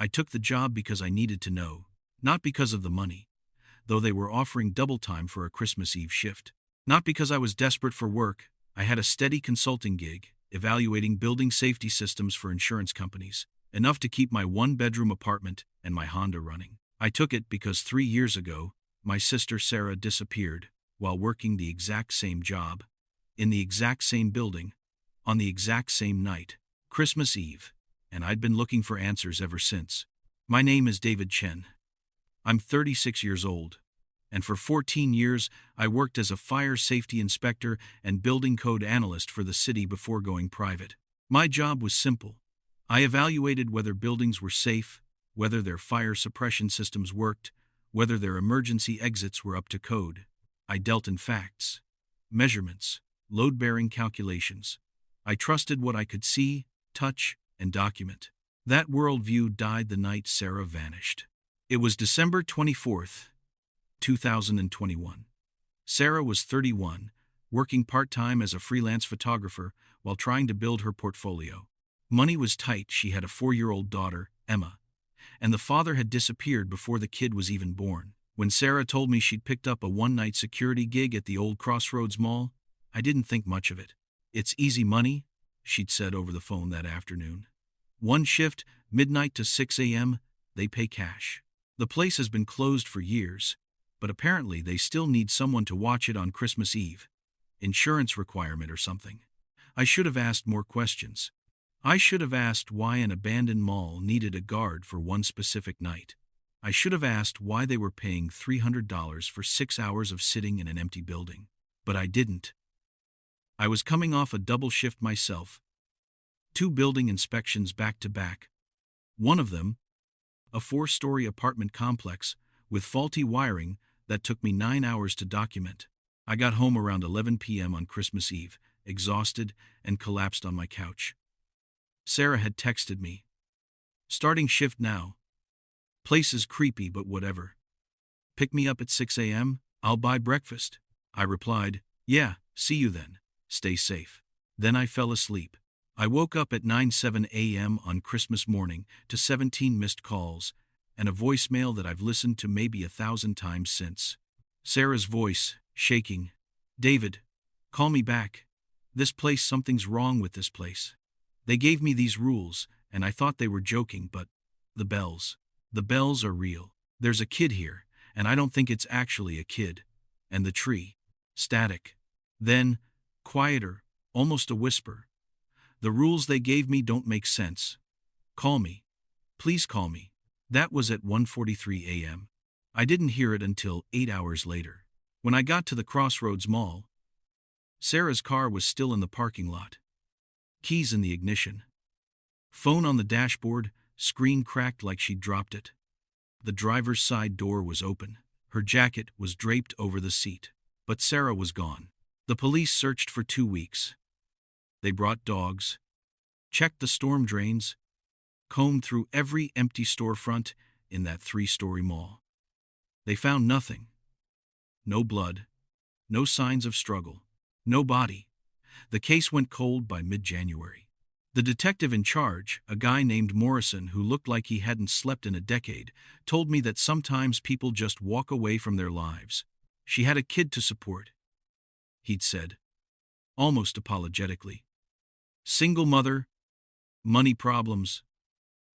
I took the job because I needed to know, not because of the money, though they were offering double time for a Christmas Eve shift. Not because I was desperate for work. I had a steady consulting gig, evaluating building safety systems for insurance companies, enough to keep my one-bedroom apartment and my Honda running. I took it because 3 years ago, my sister Sarah disappeared while working the exact same job, in the exact same building, on the exact same night, Christmas Eve, and I'd been looking for answers ever since. My name is David Chen. I'm 36 years old, and for 14 years I worked as a fire safety inspector and building code analyst for the city before going private. My job was simple. I evaluated whether buildings were safe, whether their fire suppression systems worked, whether their emergency exits were up to code. I dealt in facts, measurements, load-bearing calculations. I trusted what I could see, touch, and document. That worldview died the night Sarah vanished. It was December 24th, 2021. Sarah was 31, working part-time as a freelance photographer while trying to build her portfolio. Money was tight. She had a 4-year-old daughter, Emma, and the father had disappeared before the kid was even born. When Sarah told me she'd picked up a one-night security gig at the old Crossroads Mall, I didn't think much of it. "It's easy money," she'd said over the phone that afternoon. "One shift, midnight to 6 a.m., they pay cash. The place has been closed for years, but apparently they still need someone to watch it on Christmas Eve. Insurance requirement or something." I should have asked more questions. I should have asked why an abandoned mall needed a guard for one specific night. I should have asked why they were paying $300 for 6 hours of sitting in an empty building. But I didn't. I was coming off a double shift myself. 2 building inspections back to back. One of them, a 4-story apartment complex with faulty wiring that took me 9 hours to document. I got home around 11 p.m. on Christmas Eve, exhausted and collapsed on my couch. Sarah had texted me. "Starting shift now. Place is creepy, but whatever. Pick me up at 6 a.m., I'll buy breakfast." I replied, "Yeah, see you then. Stay safe." Then I fell asleep. I woke up at 9:07 a.m. on Christmas morning to 17 missed calls and a voicemail that I've listened to maybe 1,000 times since. Sarah's voice, shaking. "David, call me back. This place, something's wrong with this place. They gave me these rules, and I thought they were joking, but the bells are real. There's a kid here, and I don't think it's actually a kid. And the tree. Static." Then, quieter, almost a whisper. "The rules they gave me don't make sense. Call me. Please call me." That was at 1:43 a.m. I didn't hear it until 8 hours later. When I got to the Crossroads Mall, Sarah's car was still in the parking lot. Keys in the ignition. Phone on the dashboard, screen cracked like she'd dropped it. The driver's side door was open. Her jacket was draped over the seat. But Sarah was gone. The police searched for 2 weeks. They brought dogs, checked the storm drains, combed through every empty storefront in that 3-story mall. They found nothing. No blood, no signs of struggle, no body. The case went cold by mid-January. The detective in charge, a guy named Morrison who looked like he hadn't slept in a decade, told me that sometimes people just walk away from their lives. "She had a kid to support," he'd said, almost apologetically. "Single mother, money problems,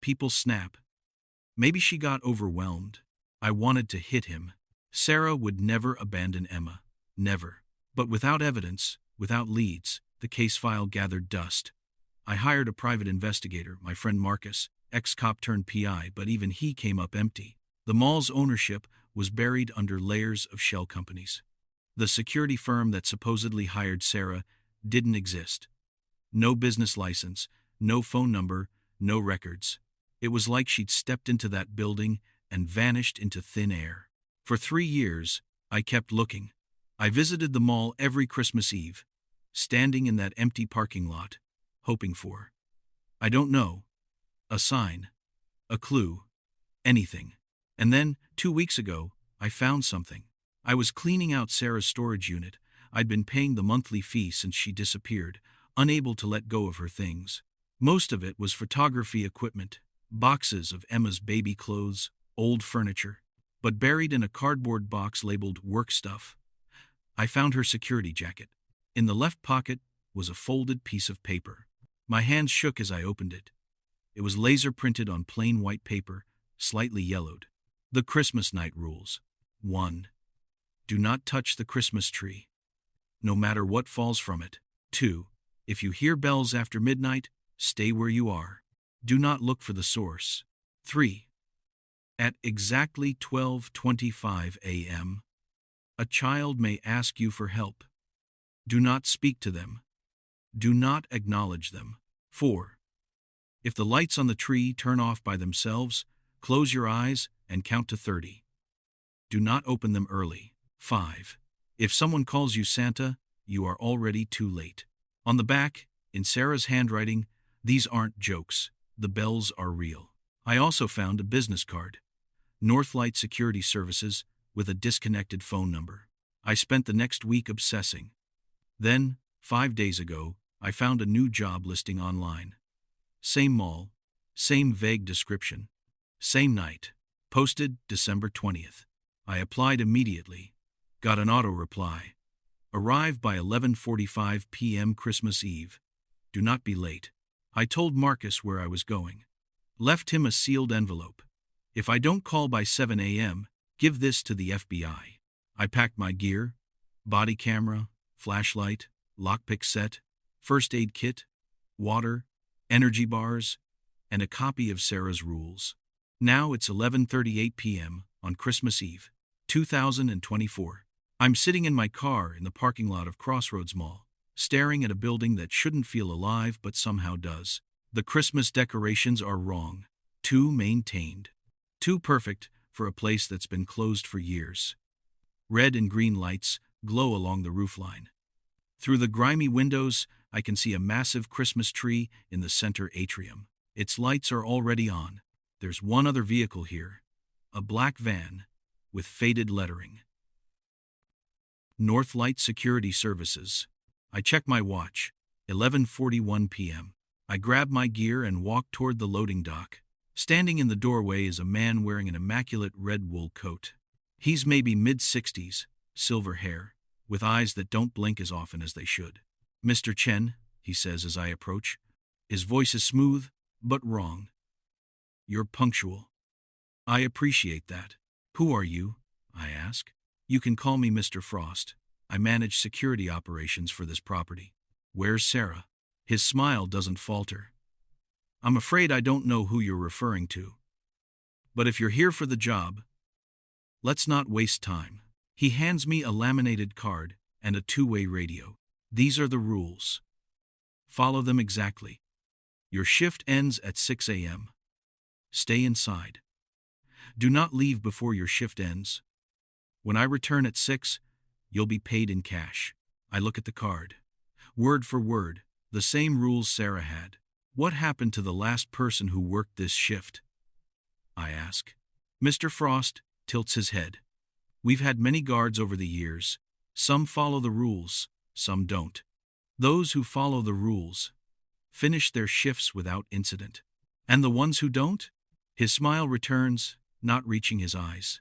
people snap. Maybe she got overwhelmed." I wanted to hit him. Sarah would never abandon Emma. Never. But without evidence, without leads, the case file gathered dust. I hired a private investigator, my friend Marcus, ex-cop turned PI, but even he came up empty. The mall's ownership was buried under layers of shell companies. The security firm that supposedly hired Sarah didn't exist. No business license, no phone number, no records. It was like she'd stepped into that building and vanished into thin air. For 3 years, I kept looking. I visited the mall every Christmas Eve, standing in that empty parking lot, hoping for, I don't know, a sign, a clue, anything. And then, 2 weeks ago, I found something. I was cleaning out Sarah's storage unit. I'd been paying the monthly fee since she disappeared, unable to let go of her things. Most of it was photography equipment, Boxes of Emma's baby clothes, old furniture. But buried in a cardboard box labeled work stuff, I found her security jacket. In the left pocket was a folded piece of paper. My hands shook as I opened it. It was laser printed on plain white paper, slightly yellowed. The Christmas night rules. 1. Do not touch the Christmas tree, no matter what falls from it. 2. If you hear bells after midnight, stay where you are. Do not look for the source. 3. At exactly 12:25 a.m., a child may ask you for help. Do not speak to them. Do not acknowledge them. 4. If the lights on the tree turn off by themselves, close your eyes and count to 30. Do not open them early. 5. If someone calls you Santa, you are already too late. On the back, in Sarah's handwriting, these aren't jokes. The bells are real. I also found a business card. Northlight Security Services, with a disconnected phone number. I spent the next week obsessing. Then, 5 days ago, I found a new job listing online. Same mall, same vague description, same night. Posted December 20th. I applied immediately. Got an auto reply. Arrive by 11:45 p.m. Christmas Eve. Do not be late. I told Marcus where I was going. Left him a sealed envelope. If I don't call by 7 a.m., give this to the FBI. I packed my gear, body camera, flashlight, lockpick set, first aid kit, water, energy bars, and a copy of Sarah's rules. Now it's 11:38 p.m. on Christmas Eve, 2024. I'm sitting in my car in the parking lot of Crossroads Mall, staring at a building that shouldn't feel alive but somehow does. The Christmas decorations are wrong. Too maintained. Too perfect for a place that's been closed for years. Red and green lights glow along the roofline. Through the grimy windows, I can see a massive Christmas tree in the center atrium. Its lights are already on. There's one other vehicle here, a black van with faded lettering. Northlight Security Services. I check my watch, 11:41 p.m. I grab my gear and walk toward the loading dock. Standing in the doorway is a man wearing an immaculate red wool coat. He's maybe mid-60s, silver hair, with eyes that don't blink as often as they should. "Mr. Chen," he says as I approach. His voice is smooth, but wrong. "You're punctual. I appreciate that. Who are you?" I ask. "You can call me Mr. Frost. I manage security operations for this property." "Where's Sarah?" His smile doesn't falter. "I'm afraid I don't know who you're referring to. But if you're here for the job, let's not waste time." He hands me a laminated card and a two-way radio. "These are the rules. Follow them exactly. Your shift ends at 6 a.m. Stay inside. Do not leave before your shift ends. When I return at 6, you'll be paid in cash." I look at the card. Word for word, the same rules Sarah had. What happened to the last person who worked this shift? I ask. Mr. Frost tilts his head. "We've had many guards over the years. Some follow the rules, some don't. Those who follow the rules finish their shifts without incident. And the ones who don't?" His smile returns, not reaching his eyes.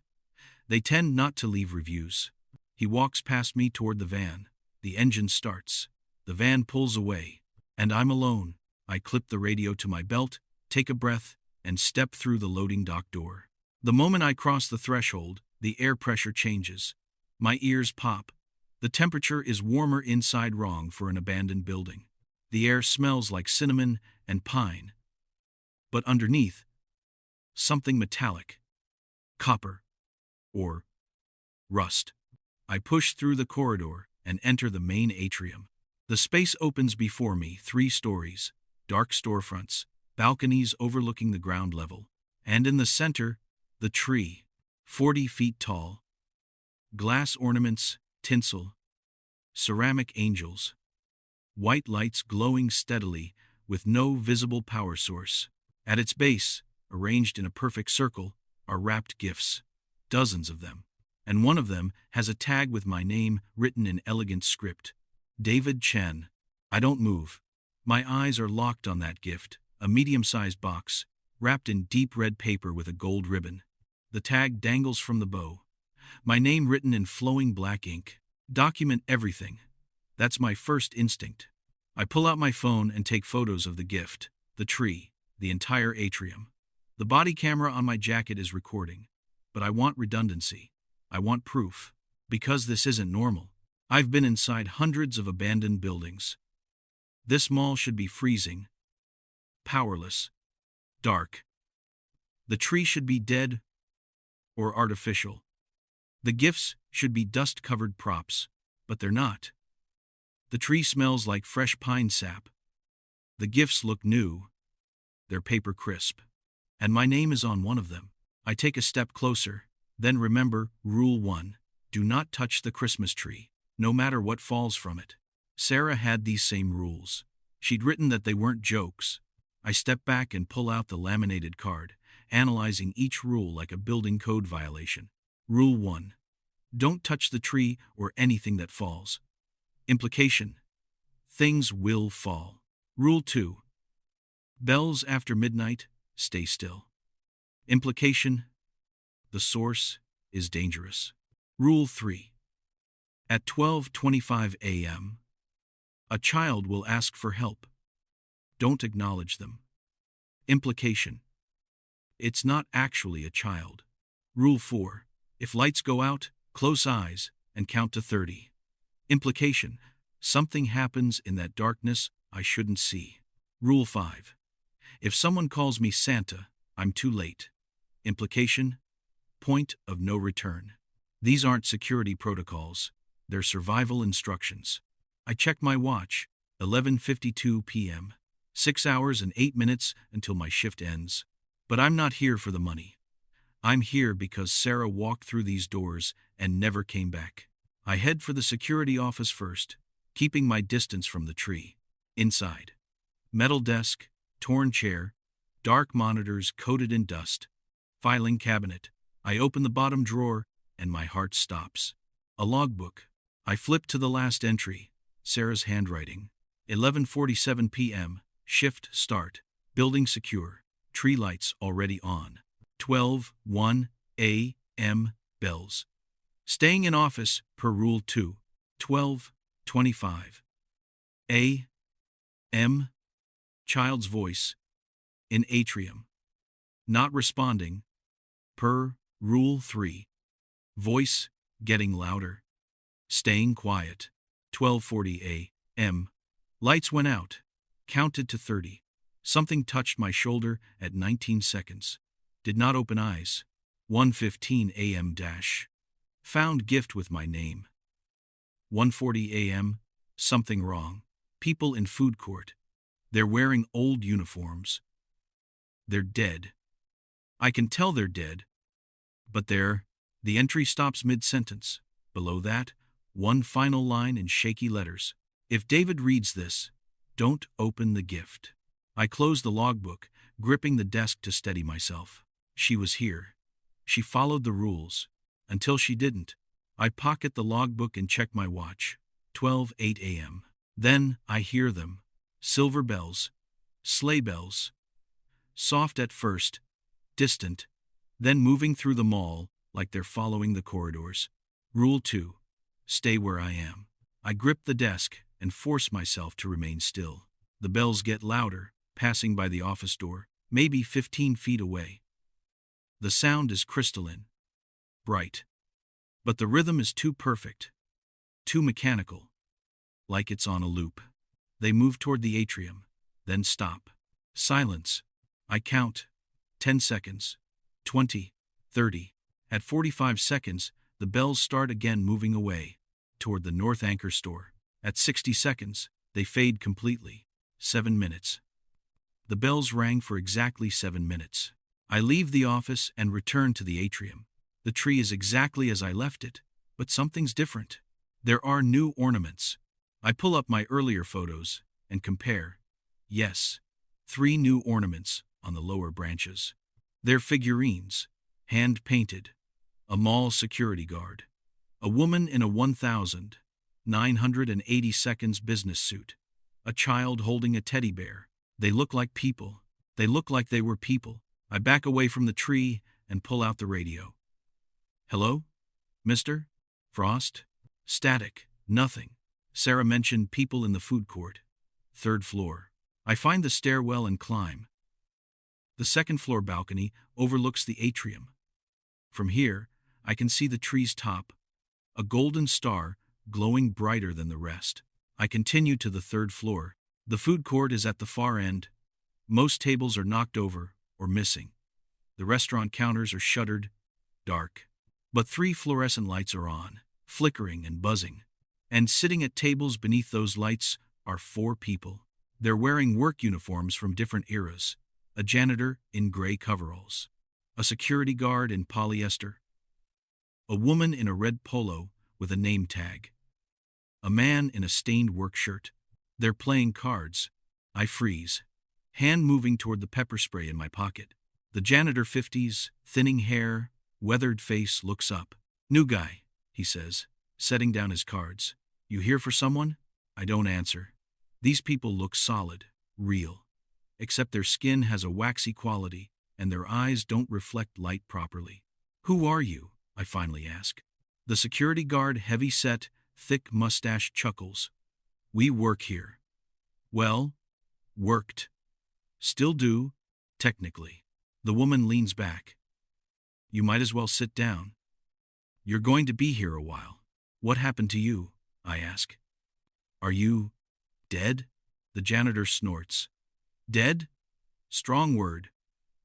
"They tend not to leave reviews." He walks past me toward the van. The engine starts. The van pulls away, and I'm alone. I clip the radio to my belt, take a breath, and step through the loading dock door. The moment I cross the threshold, the air pressure changes. My ears pop. The temperature is warmer inside, wrong for an abandoned building. The air smells like cinnamon and pine. But underneath, something metallic. Copper. Or rust. I push through the corridor and enter the main atrium. The space opens before me, 3 stories, dark storefronts, balconies overlooking the ground level. And in the center, the tree, 40 feet tall. Glass ornaments, tinsel, ceramic angels. White lights glowing steadily with no visible power source. At its base, arranged in a perfect circle, are wrapped gifts. Dozens of them. And one of them has a tag with my name written in elegant script. David Chen. I don't move. My eyes are locked on that gift, a medium-sized box, wrapped in deep red paper with a gold ribbon. The tag dangles from the bow. My name written in flowing black ink. Document everything. That's my first instinct. I pull out my phone and take photos of the gift, the tree, the entire atrium. The body camera on my jacket is recording. But I want redundancy. I want proof. Because this isn't normal. I've been inside hundreds of abandoned buildings. This mall should be freezing, powerless, dark. The tree should be dead or artificial. The gifts should be dust-covered props, but they're not. The tree smells like fresh pine sap. The gifts look new. They're paper crisp. And my name is on one of them. I take a step closer, then remember Rule 1. Do not touch the Christmas tree, no matter what falls from it. Sarah had these same rules. She'd written that they weren't jokes. I step back and pull out the laminated card, analyzing each rule like a building code violation. Rule 1. Don't touch the tree or anything that falls. Implication: things will fall. Rule 2. Bells after midnight, stay still. Implication: the source is dangerous. Rule 3. At 12:25 a.m., a child will ask for help. Don't acknowledge them. Implication: it's not actually a child. Rule 4. If lights go out, close eyes and count to 30. Implication: something happens in that darkness I shouldn't see. Rule 5. If someone calls me Santa, I'm too late. Implication: point of no return. These aren't security protocols, they're survival instructions. I check my watch, 11:52 p.m. 6 hours and 8 minutes until my shift ends. But I'm not here for the money. I'm here because Sarah walked through these doors and never came back. I head for the security office first, keeping my distance from the tree. Inside. Metal desk, torn chair, dark monitors coated in dust, filing cabinet. I open the bottom drawer and my heart stops. A logbook. I flip to the last entry, Sarah's handwriting. 11:47 p.m., shift start, building secure, tree lights already on. 12:01 a.m., bells. Staying in office per Rule 2. 12:25 a.m., child's voice, in atrium. Not responding, per Rule 3. Voice getting louder. Staying quiet. 12:40 a.m. Lights went out. Counted to 30. Something touched my shoulder at 19 seconds. Did not open eyes. 1:15 a.m. Found gift with my name. 1:40 a.m. Something wrong. People in food court. They're wearing old uniforms. They're dead. I can tell they're dead. But the entry stops mid-sentence. Below that, one final line in shaky letters. If David reads this, don't open the gift. I close the logbook, gripping the desk to steady myself. She was here. She followed the rules. Until she didn't. I pocket the logbook and check my watch. 12:08 a.m. Then I hear them. Silver bells. Sleigh bells. Soft at first. Distant. Then moving through the mall like they're following the corridors. Rule 2. Stay where I am. I grip the desk and force myself to remain still. The bells get louder, passing by the office door, maybe 15 feet away. The sound is crystalline. Bright. But the rhythm is too perfect. Too mechanical. Like it's on a loop. They move toward the atrium, then stop. Silence. I count. 10 seconds. 20. 30. At 45 seconds, the bells start again moving away, toward the North Anchor store. At 60 seconds, they fade completely. 7 minutes. The bells rang for exactly 7 minutes. I leave the office and return to the atrium. The tree is exactly as I left it, but something's different. There are new ornaments. I pull up my earlier photos and compare. Yes, 3 new ornaments on the lower branches. They're figurines, hand-painted. A mall security guard. A woman in a 1,980 seconds business suit. A child holding a teddy bear. They look like people. They look like they were people. I back away from the tree and pull out the radio. Hello? Mr. Frost? Static. Nothing. Sarah mentioned people in the food court. 3rd floor. I find the stairwell and climb. The 2nd floor balcony overlooks the atrium. From here, I can see the tree's top, a golden star glowing brighter than the rest. I continue to the 3rd floor. The food court is at the far end. Most tables are knocked over or missing. The restaurant counters are shuttered, dark. But 3 fluorescent lights are on, flickering and buzzing. And sitting at tables beneath those lights are 4 people. They're wearing work uniforms from different eras. A janitor in gray coveralls. A security guard in polyester. A woman in a red polo with a name tag. A man in a stained work shirt. They're playing cards. I freeze, hand moving toward the pepper spray in my pocket. The janitor, 50s, thinning hair, weathered face, looks up. New guy, he says, setting down his cards. You here for someone? I don't answer. These people look solid, real. Except their skin has a waxy quality, and their eyes don't reflect light properly. Who are you? I finally ask. The security guard, heavy-set, thick mustache, chuckles. We work here. Well, worked. Still do, technically. The woman leans back. You might as well sit down. You're going to be here a while. What happened to you? I ask. Are you dead? The janitor snorts. Dead? Strong word.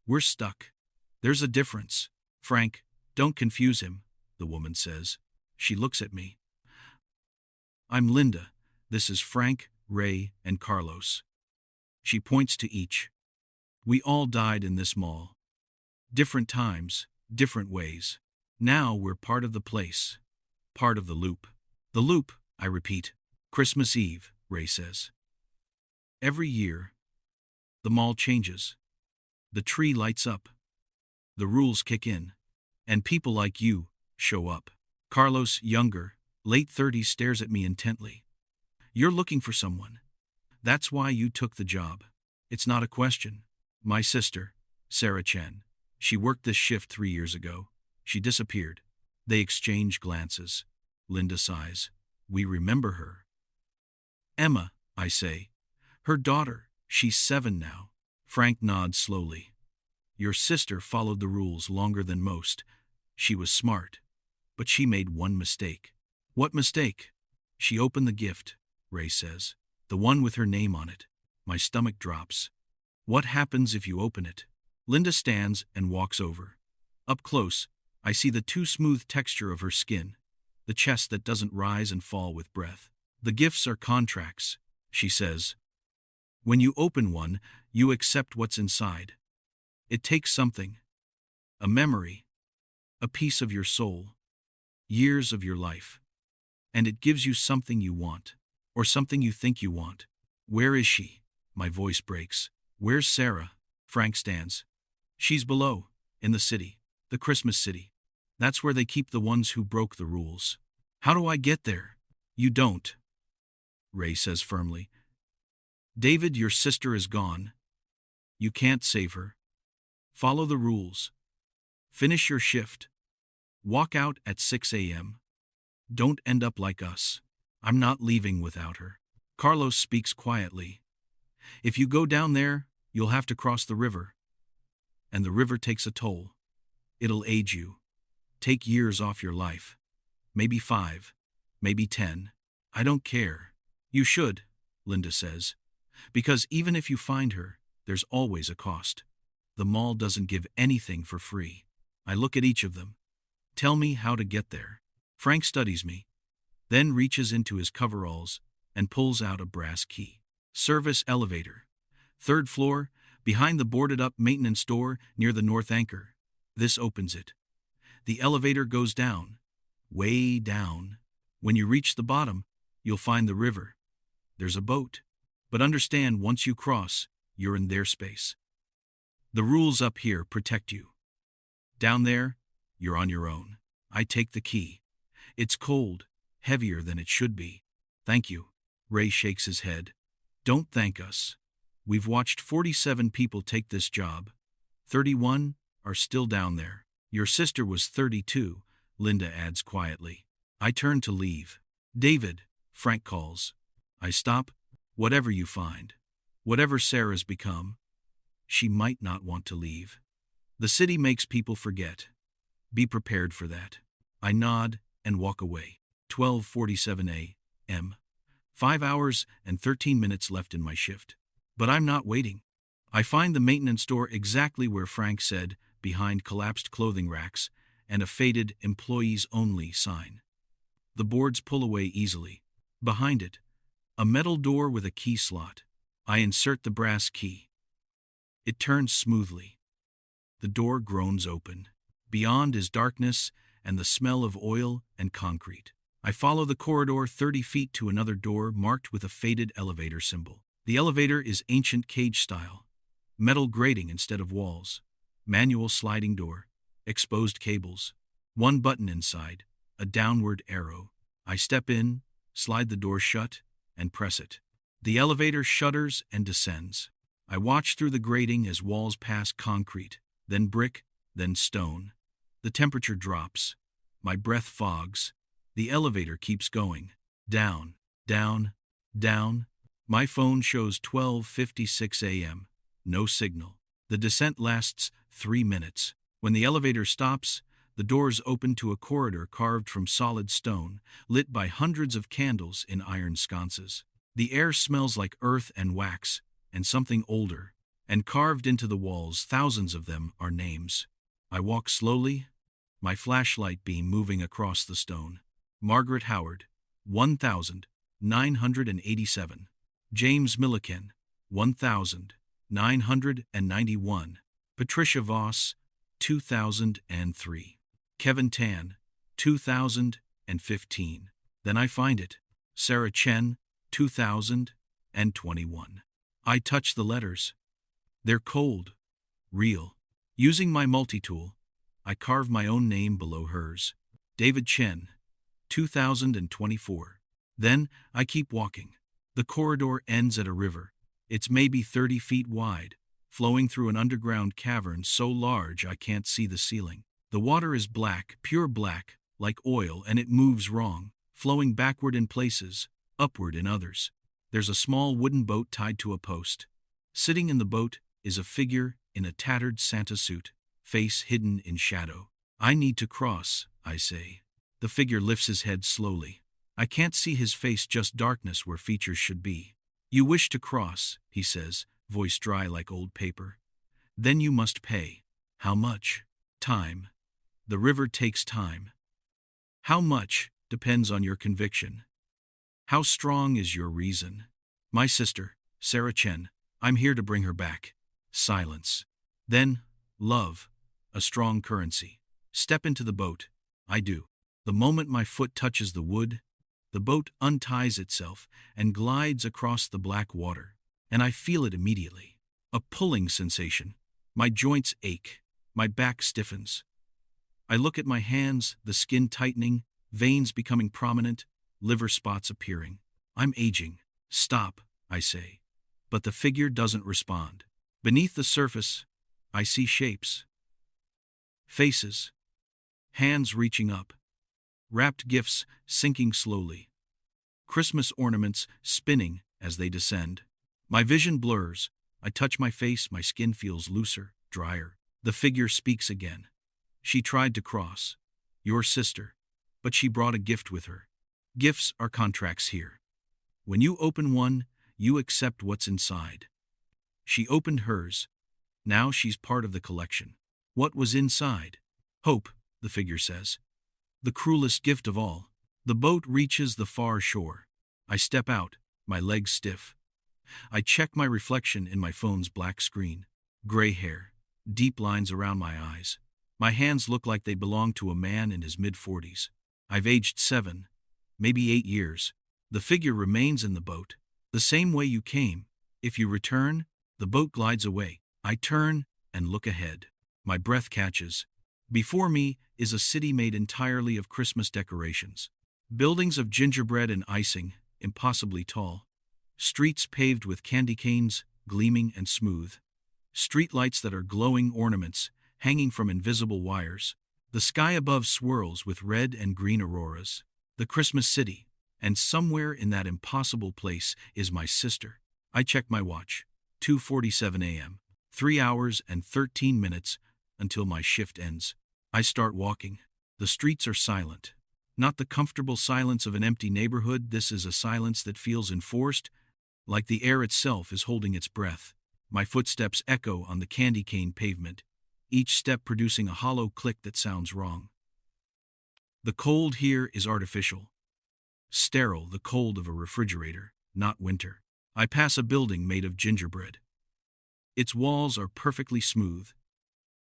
We're stuck. There's a difference. Frank, don't confuse him, the woman says. She looks at me. I'm Linda. This is Frank, Ray, and Carlos. She points to each. We all died in this mall. Different times, different ways. Now we're part of the place. Part of the loop. The loop, I repeat. Christmas Eve, Ray says. Every year, the mall changes. The tree lights up. The rules kick in. And people like you show up. Carlos, younger, late 30s, stares at me intently. You're looking for someone. That's why you took the job. It's not a question. My sister, Sarah Chen. She worked this shift 3 years ago. She disappeared. They exchange glances. Linda sighs. We remember her. Emma, I say. Her daughter. She's 7 now. Frank nods slowly. Your sister followed the rules longer than most. She was smart. But she made one mistake. What mistake? She opened the gift, Ray says. The one with her name on it. My stomach drops. What happens if you open it? Linda stands and walks over. Up close, I see the too smooth texture of her skin, the chest that doesn't rise and fall with breath. The gifts are contracts, she says. When you open one, you accept what's inside. It takes something. A memory. A piece of your soul. Years of your life. And it gives you something you want. Or something you think you want. Where is she? My voice breaks. Where's Sarah? Frank stands. She's below, in the city. The Christmas city. That's where they keep the ones who broke the rules. How do I get there? You don't. Ray says firmly. David, your sister is gone. You can't save her. Follow the rules. Finish your shift. Walk out at 6 a.m. Don't end up like us. I'm not leaving without her. Carlos speaks quietly. If you go down there, you'll have to cross the river. And the river takes a toll. It'll age you. Take years off your life. Maybe 5. Maybe 10. I don't care. You should, Linda says. Because even if you find her, there's always a cost. The mall doesn't give anything for free. I look at each of them. Tell me how to get there. Frank studies me, then reaches into his coveralls and pulls out a brass key. Service elevator. 3rd floor, behind the boarded-up maintenance door near the north anchor. This opens it. The elevator goes down. Way down. When you reach the bottom, you'll find the river. There's a boat. But understand, once you cross, you're in their space. The rules up here protect you. Down there, you're on your own. I take the key. It's cold, heavier than it should be. Thank you. Ray shakes his head. Don't thank us. We've watched 47 people take this job. 31, are still down there. Your sister was 32, Linda adds quietly. I turn to leave. David, Frank calls. I stop. Whatever you find. Whatever Sarah's become. She might not want to leave. The city makes people forget. Be prepared for that. I nod and walk away. 12:47 a.m. 5 hours and 13 minutes left in my shift. But I'm not waiting. I find the maintenance door exactly where Frank said, behind collapsed clothing racks and a faded employees only sign. The boards pull away easily. Behind it, a metal door with a key slot. I insert the brass key. It turns smoothly. The door groans open. Beyond is darkness and the smell of oil and concrete. I follow the corridor 30 feet to another door marked with a faded elevator symbol. The elevator is ancient cage style. Metal grating instead of walls. Manual sliding door. Exposed cables. One button inside. A downward arrow. I step in, slide the door shut, and press it. The elevator shudders and descends. I watch through the grating as walls pass concrete, then brick, then stone. The temperature drops. My breath fogs. The elevator keeps going. Down, down, down. My phone shows 12:56 a.m. No signal. The descent lasts 3 minutes. When the elevator stops, the doors open to a corridor carved from solid stone, lit by hundreds of candles in iron sconces. The air smells like earth and wax, and something older, and carved into the walls, thousands of them, are names. I walk slowly, my flashlight beam moving across the stone. Margaret Howard, 1987. James Milliken, 1991. Patricia Voss, 2003. Kevin Tan, 2015. Then I find it. Sarah Chen, 2021. I touch the letters. They're cold, real. Using my multi-tool, I carve my own name below hers. David Chen, 2024. Then I keep walking. The corridor ends at a river. It's maybe 30 feet wide, flowing through an underground cavern so large I can't see the ceiling. The water is black, pure black, like oil, and it moves wrong, flowing backward in places, upward in others. There's a small wooden boat tied to a post. Sitting in the boat is a figure in a tattered Santa suit, face hidden in shadow. I need to cross, I say. The figure lifts his head slowly. I can't see his face, just darkness where features should be. You wish to cross, he says, voice dry like old paper. Then you must pay. How much? Time. The river takes time. How much depends on your conviction. How strong is your reason? My sister, Sarah Chen, I'm here to bring her back. Silence. Then, love, a strong currency. Step into the boat. I do. The moment my foot touches the wood, the boat unties itself and glides across the black water, and I feel it immediately. A pulling sensation. My joints ache. My back stiffens. I look at my hands, the skin tightening, veins becoming prominent, liver spots appearing. I'm aging. Stop, I say. But the figure doesn't respond. Beneath the surface, I see shapes. Faces. Hands reaching up. Wrapped gifts sinking slowly. Christmas ornaments spinning as they descend. My vision blurs. I touch my face, my skin feels looser, drier. The figure speaks again. She tried to cross. Your sister. But she brought a gift with her. Gifts are contracts here. When you open one, you accept what's inside. She opened hers. Now she's part of the collection. What was inside? Hope, the figure says. The cruelest gift of all. The boat reaches the far shore. I step out, my legs stiff. I check my reflection in my phone's black screen. Gray hair, deep lines around my eyes. My hands look like they belong to a man in his mid-40s. I've aged 7, maybe 8 years. The figure remains in the boat, the same way you came. If you return, the boat glides away. I turn and look ahead. My breath catches. Before me is a city made entirely of Christmas decorations. Buildings of gingerbread and icing, impossibly tall. Streets paved with candy canes, gleaming and smooth. Streetlights that are glowing ornaments, hanging from invisible wires. The sky above swirls with red and green auroras. The Christmas city. And somewhere in that impossible place is my sister. I check my watch. 2:47 a.m. 3 hours and 13 minutes until my shift ends. I start walking. The streets are silent. Not the comfortable silence of an empty neighborhood. This is a silence that feels enforced, like the air itself is holding its breath. My footsteps echo on the candy cane pavement, each step producing a hollow click that sounds wrong. The cold here is artificial. Sterile, the cold of a refrigerator, not winter. I pass a building made of gingerbread. Its walls are perfectly smooth,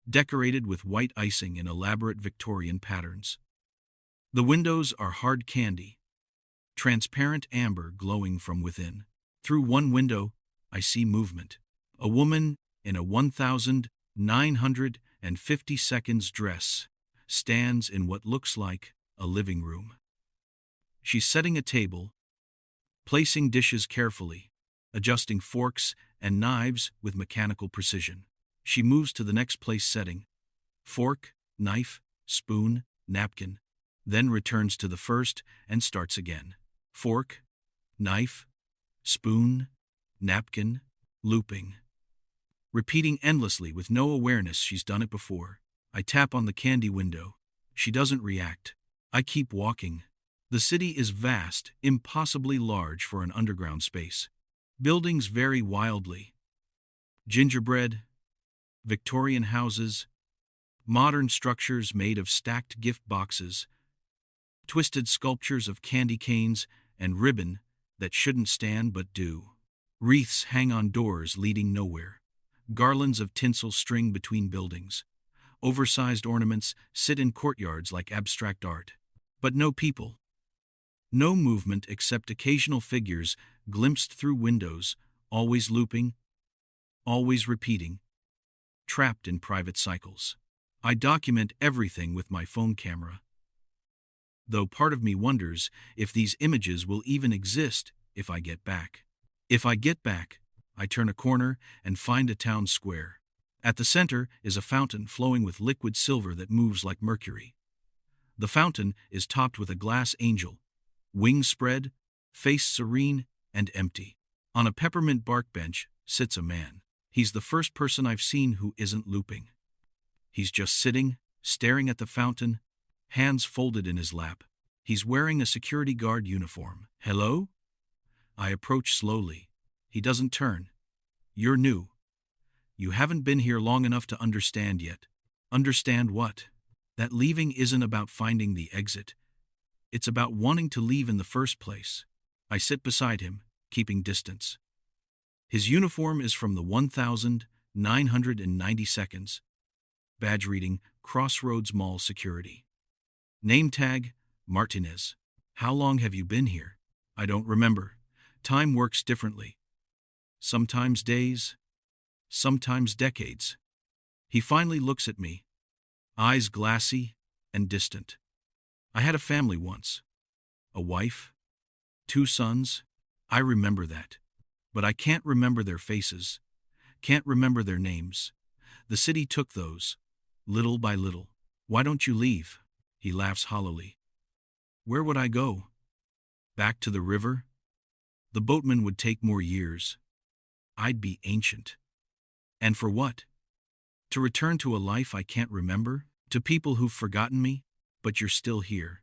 decorated with white icing in elaborate Victorian patterns. The windows are hard candy, transparent amber glowing from within. Through one window, I see movement. A woman in a 1,950 seconds dress stands in what looks like a living room. She's setting a table, placing dishes carefully, adjusting forks and knives with mechanical precision. She moves to the next place setting: fork, knife, spoon, napkin, then returns to the first and starts again. Fork, knife, spoon, napkin, looping. Repeating endlessly with no awareness she's done it before. I tap on the candy window. She doesn't react. I keep walking. The city is vast, impossibly large for an underground space. Buildings vary wildly. Gingerbread, Victorian houses, modern structures made of stacked gift boxes, twisted sculptures of candy canes and ribbon that shouldn't stand but do. Wreaths hang on doors leading nowhere. Garlands of tinsel string between buildings. Oversized ornaments sit in courtyards like abstract art. But no people. No movement except occasional figures glimpsed through windows, always looping, always repeating, trapped in private cycles. I document everything with my phone camera, though part of me wonders if these images will even exist if I get back. If I get back, I turn a corner and find a town square. At the center is a fountain flowing with liquid silver that moves like mercury. The fountain is topped with a glass angel, wings spread, face serene and empty. On a peppermint bark bench sits a man. He's the first person I've seen who isn't looping. He's just sitting, staring at the fountain, hands folded in his lap. He's wearing a security guard uniform. Hello? I approach slowly. He doesn't turn. You're new. You haven't been here long enough to understand yet. Understand what? That leaving isn't about finding the exit. It's about wanting to leave in the first place. I sit beside him, keeping distance. His uniform is from the 1,990 seconds. Badge reading, Crossroads Mall Security. Name tag, Martinez. How long have you been here? I don't remember. Time works differently. Sometimes days, sometimes decades. He finally looks at me, eyes glassy and distant. I had a family once. A wife, 2 sons. I remember that. But I can't remember their faces, can't remember their names. The city took those, little by little. Why don't you leave? He laughs hollowly. Where would I go? Back to the river? The boatman would take more years. I'd be ancient. And for what? To return to a life I can't remember? To people who've forgotten me? But you're still here.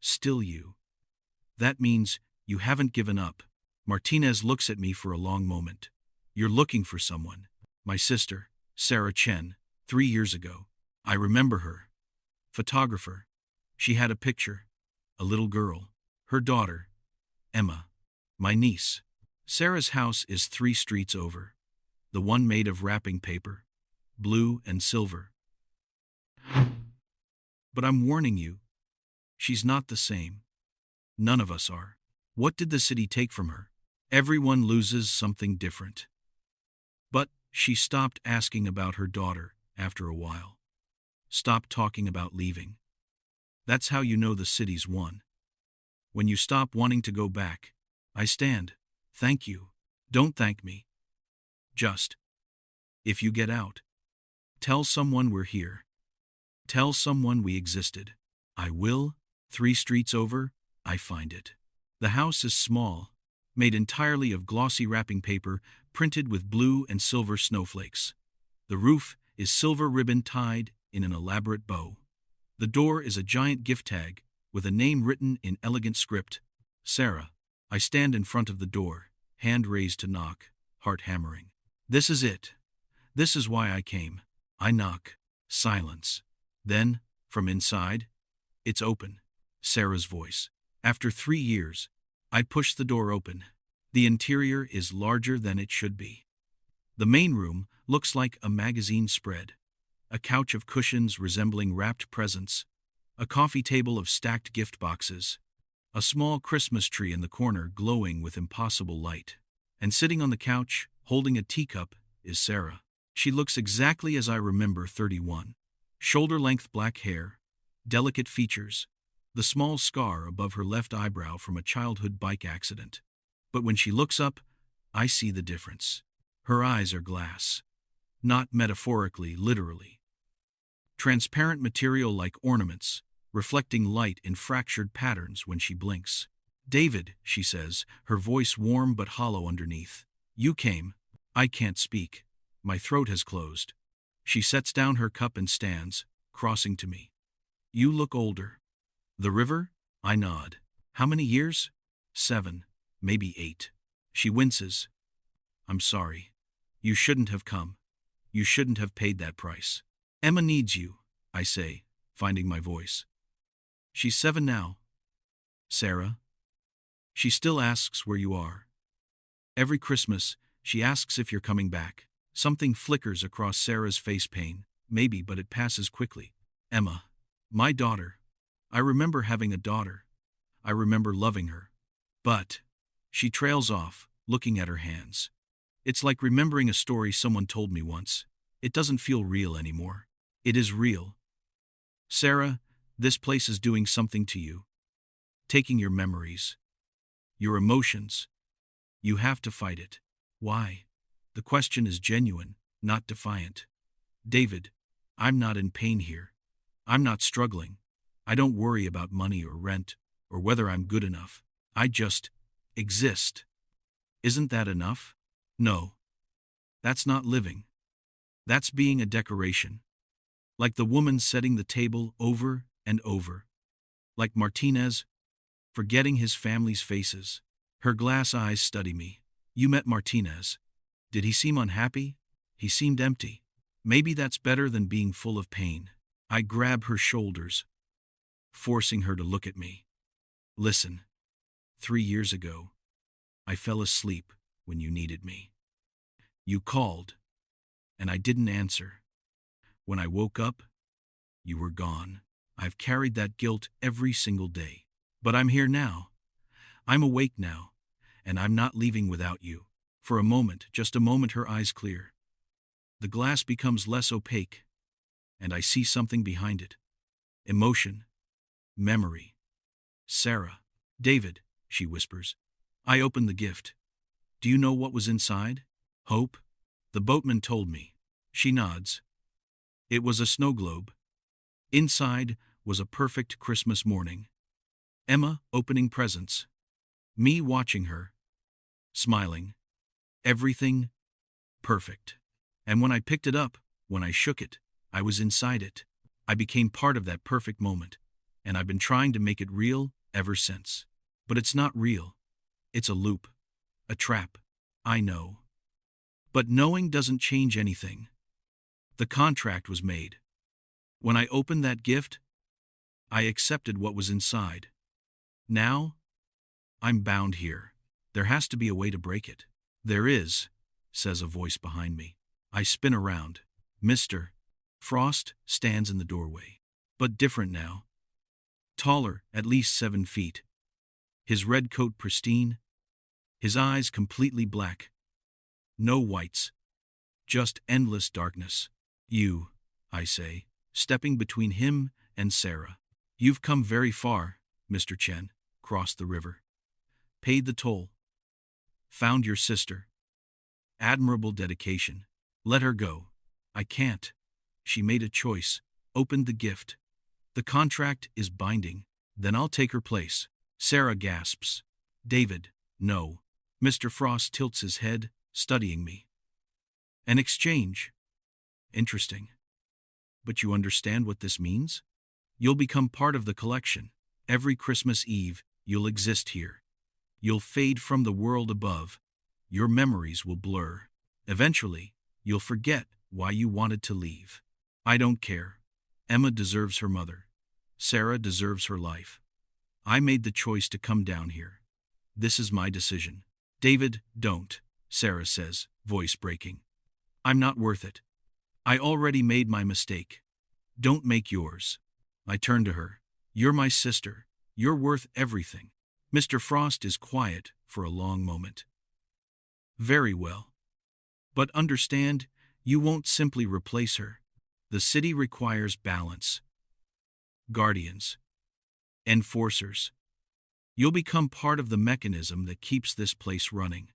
Still you. That means you haven't given up. Martinez looks at me for a long moment. You're looking for someone. My sister, Sarah Chen, 3 years ago. I remember her. Photographer. She had a picture. A little girl. Her daughter, Emma. My niece. Sarah's house is 3 streets over. The one made of wrapping paper. Blue and silver. But I'm warning you. She's not the same. None of us are. What did the city take from her? Everyone loses something different. But she stopped asking about her daughter after a while. Stopped talking about leaving. That's how you know the city's won. When you stop wanting to go back. I stand. Thank you. Don't thank me. Just If you get out, tell someone we're here. Tell someone we existed. I will. 3 streets over, I find it. The house is small, made entirely of glossy wrapping paper printed with blue and silver snowflakes. The roof is silver ribbon tied in an elaborate bow. The door is a giant gift tag with a name written in elegant script. Sarah. I stand in front of the door, hand raised to knock, heart hammering. This is it. This is why I came. I knock. Silence. Then, from inside, it's open. Sarah's voice. After 3 years, I push the door open. The interior is larger than it should be. The main room looks like a magazine spread. A couch of cushions resembling wrapped presents. A coffee table of stacked gift boxes. A small Christmas tree in the corner glowing with impossible light. And sitting on the couch, holding a teacup, is Sarah. She looks exactly as I remember 31. Shoulder-length black hair, delicate features, the small scar above her left eyebrow from a childhood bike accident. But when she looks up, I see the difference. Her eyes are glass. Not metaphorically, literally. Transparent material like ornaments, reflecting light in fractured patterns when she blinks. David, she says, her voice warm but hollow underneath. You came. I can't speak. My throat has closed. She sets down her cup and stands, crossing to me. You look older. The river? I nod. How many years? 7, maybe 8. She winces. I'm sorry. You shouldn't have come. You shouldn't have paid that price. Emma needs you, I say, finding my voice. She's 7 now. Sarah? She still asks where you are. Every Christmas, she asks if you're coming back. Something flickers across Sarah's face pain. Maybe, but it passes quickly. Emma. My daughter. I remember having a daughter. I remember loving her. But she trails off, looking at her hands. It's like remembering a story someone told me once. It doesn't feel real anymore. It is real. Sarah, this place is doing something to you. Taking your memories. Your emotions. You have to fight it. Why? The question is genuine, not defiant. David, I'm not in pain here. I'm not struggling. I don't worry about money or rent, or whether I'm good enough. I just exist. Isn't that enough? No. That's not living. That's being a decoration. Like the woman setting the table over and over. Like Martinez, forgetting his family's faces. Her glass eyes study me. You met Martinez. Did he seem unhappy? He seemed empty. Maybe that's better than being full of pain. I grab her shoulders, forcing her to look at me. Listen, 3 years ago, I fell asleep when you needed me. You called, and I didn't answer. When I woke up, you were gone. I've carried that guilt every single day. But I'm here now. I'm awake now, and I'm not leaving without you. For a moment, just a moment, her eyes clear. The glass becomes less opaque, and I see something behind it. Emotion. Memory. Sarah. David, she whispers. I open the gift. Do you know what was inside? Hope? The boatman told me. She nods. It was a snow globe. Inside was a perfect Christmas morning. Emma opening presents. Me watching her. Smiling. Everything perfect. And when I picked it up, when I shook it, I was inside it. I became part of that perfect moment, and I've been trying to make it real ever since. But it's not real. It's a loop. A trap. I know. But knowing doesn't change anything. The contract was made. When I opened that gift, I accepted what was inside. Now, I'm bound here. There has to be a way to break it. There is, says a voice behind me. I spin around. Mr. Frost stands in the doorway. But different now. Taller, at least 7 feet. His red coat pristine. His eyes completely black. No whites. Just endless darkness. You, I say, stepping between him and Sarah. You've come very far, Mr. Chen. Crossed the river. Paid the toll. Found your sister. Admirable dedication. Let her go. I can't. She made a choice, opened the gift. The contract is binding. Then I'll take her place. Sarah gasps. David, no. Mr. Frost tilts his head, studying me. An exchange. Interesting. But you understand what this means? You'll become part of the collection. Every Christmas Eve, you'll exist here. You'll fade from the world above. Your memories will blur. Eventually, you'll forget why you wanted to leave. I don't care. Emma deserves her mother. Sarah deserves her life. I made the choice to come down here. This is my decision. David, don't, Sarah says, voice breaking. I'm not worth it. I already made my mistake. Don't make yours. I turn to her. You're my sister. You're worth everything. Mr. Frost is quiet for a long moment. Very well. But understand, you won't simply replace her. The city requires balance. Guardians. Enforcers. You'll become part of the mechanism that keeps this place running.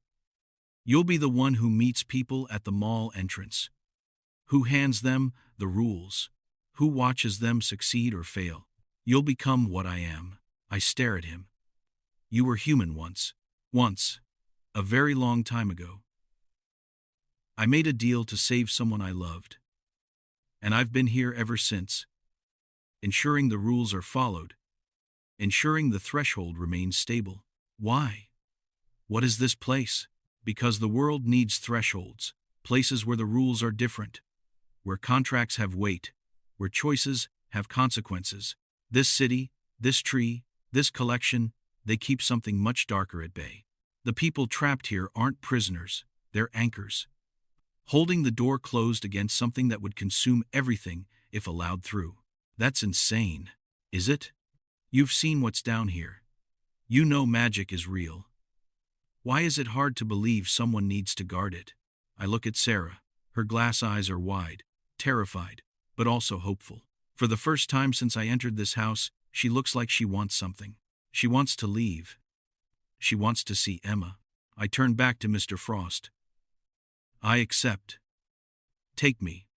You'll be the one who meets people at the mall entrance. Who hands them the rules. Who watches them succeed or fail. You'll become what I am. I stare at him. You were human once. Once. A very long time ago. I made a deal to save someone I loved. And I've been here ever since. Ensuring the rules are followed. Ensuring the threshold remains stable. Why? What is this place? Because the world needs thresholds. Places where the rules are different. Where contracts have weight. Where choices have consequences. This city, this tree, this collection, they keep something much darker at bay. The people trapped here aren't prisoners, they're anchors. Holding the door closed against something that would consume everything if allowed through. That's insane, is it? You've seen what's down here. You know magic is real. Why is it hard to believe someone needs to guard it? I look at Sarah. Her glass eyes are wide, terrified, but also hopeful. For the first time since I entered this house, she looks like she wants something. She wants to leave. She wants to see Emma. I turn back to Mr. Frost. I accept. Take me.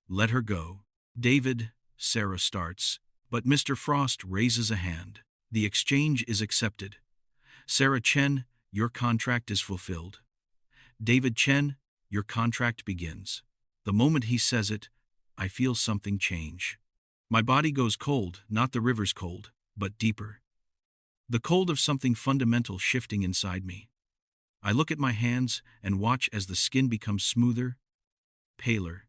Let her go. David, Sarah starts, but Mr. Frost raises a hand. The exchange is accepted. Sarah Chen, your contract is fulfilled. David Chen, your contract begins. The moment he says it, I feel something change. My body goes cold, not the river's cold, but deeper. The cold of something fundamental shifting inside me. I look at my hands and watch as the skin becomes smoother, paler,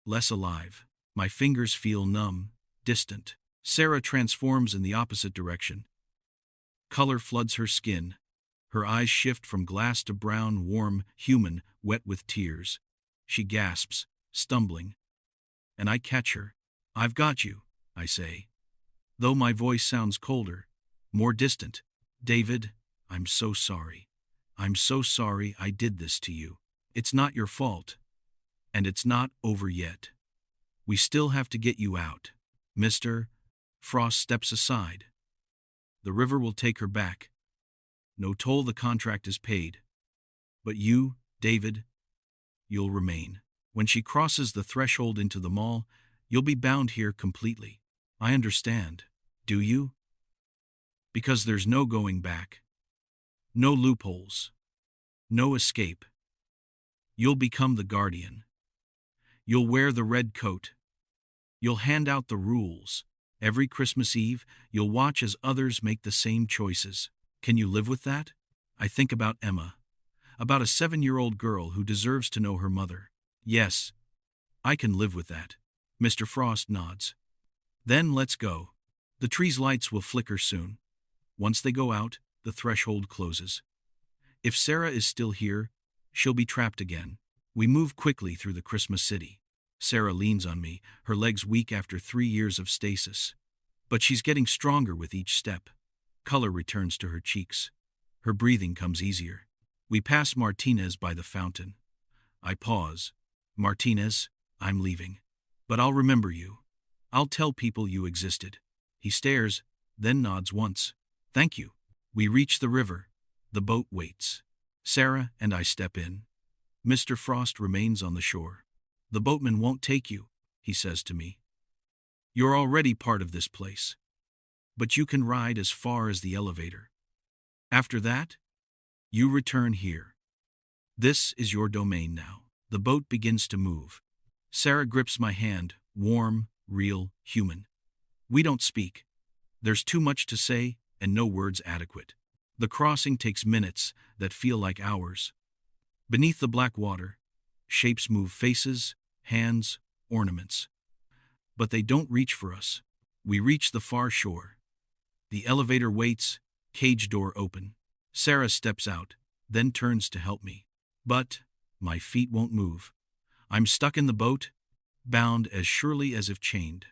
less alive. My fingers feel numb, distant. Sarah transforms in the opposite direction. Color floods her skin. Her eyes shift from glass to brown, warm, human, wet with tears. She gasps, stumbling. And I catch her. I've got you, I say. Though my voice sounds colder, more distant. David, I'm so sorry. I'm so sorry I did this to you. It's not your fault. And it's not over yet. We still have to get you out. Mr. Frost steps aside. The river will take her back. No toll, the contract is paid. But you, David, you'll remain. When she crosses the threshold into the mall, you'll be bound here completely. I understand. Do you? Because there's no going back. No loopholes. No escape. You'll become the guardian. You'll wear the red coat. You'll hand out the rules. Every Christmas Eve, you'll watch as others make the same choices. Can you live with that? I think about Emma. About a 7-year-old girl who deserves to know her mother. Yes, I can live with that. Mr. Frost nods. Then let's go. The tree's lights will flicker soon. Once they go out, the threshold closes. If Sarah is still here, she'll be trapped again. We move quickly through the Christmas city. Sarah leans on me, her legs weak after 3 years of stasis. But she's getting stronger with each step. Color returns to her cheeks. Her breathing comes easier. We pass Martinez by the fountain. I pause. Martinez, I'm leaving. But I'll remember you. I'll tell people you existed. He stares, then nods once. Thank you. We reach the river. The boat waits. Sarah and I step in. Mr. Frost remains on the shore. The boatman won't take you, he says to me. You're already part of this place. But you can ride as far as the elevator. After that, you return here. This is your domain now. The boat begins to move. Sarah grips my hand, warm, real, human. We don't speak. There's too much to say and no words adequate. The crossing takes minutes that feel like hours. Beneath the black water, shapes move, faces, hands, ornaments. But they don't reach for us. We reach the far shore. The elevator waits, cage door open. Sarah steps out, then turns to help me. But my feet won't move. I'm stuck in the boat, bound as surely as if chained.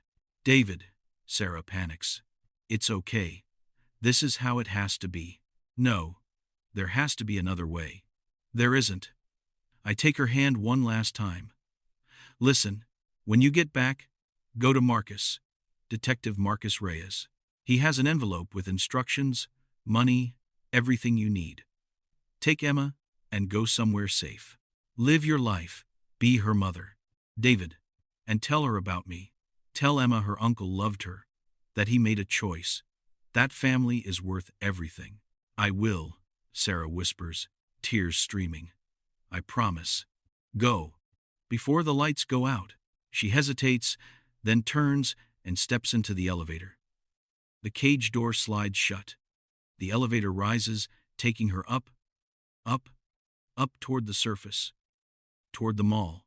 David, Sarah panics. It's okay. This is how it has to be. No, there has to be another way. There isn't. I take her hand one last time. Listen, when you get back, go to Marcus, Detective Marcus Reyes. He has an envelope with instructions, money, everything you need. Take Emma and go somewhere safe. Live your life. Be her mother. David, and tell her about me. Tell Emma her uncle loved her, that he made a choice. That family is worth everything. I will, Sarah whispers, tears streaming. I promise. Go. Before the lights go out, she hesitates, then turns and steps into the elevator. The cage door slides shut. The elevator rises, taking her up, up toward the surface, toward the mall,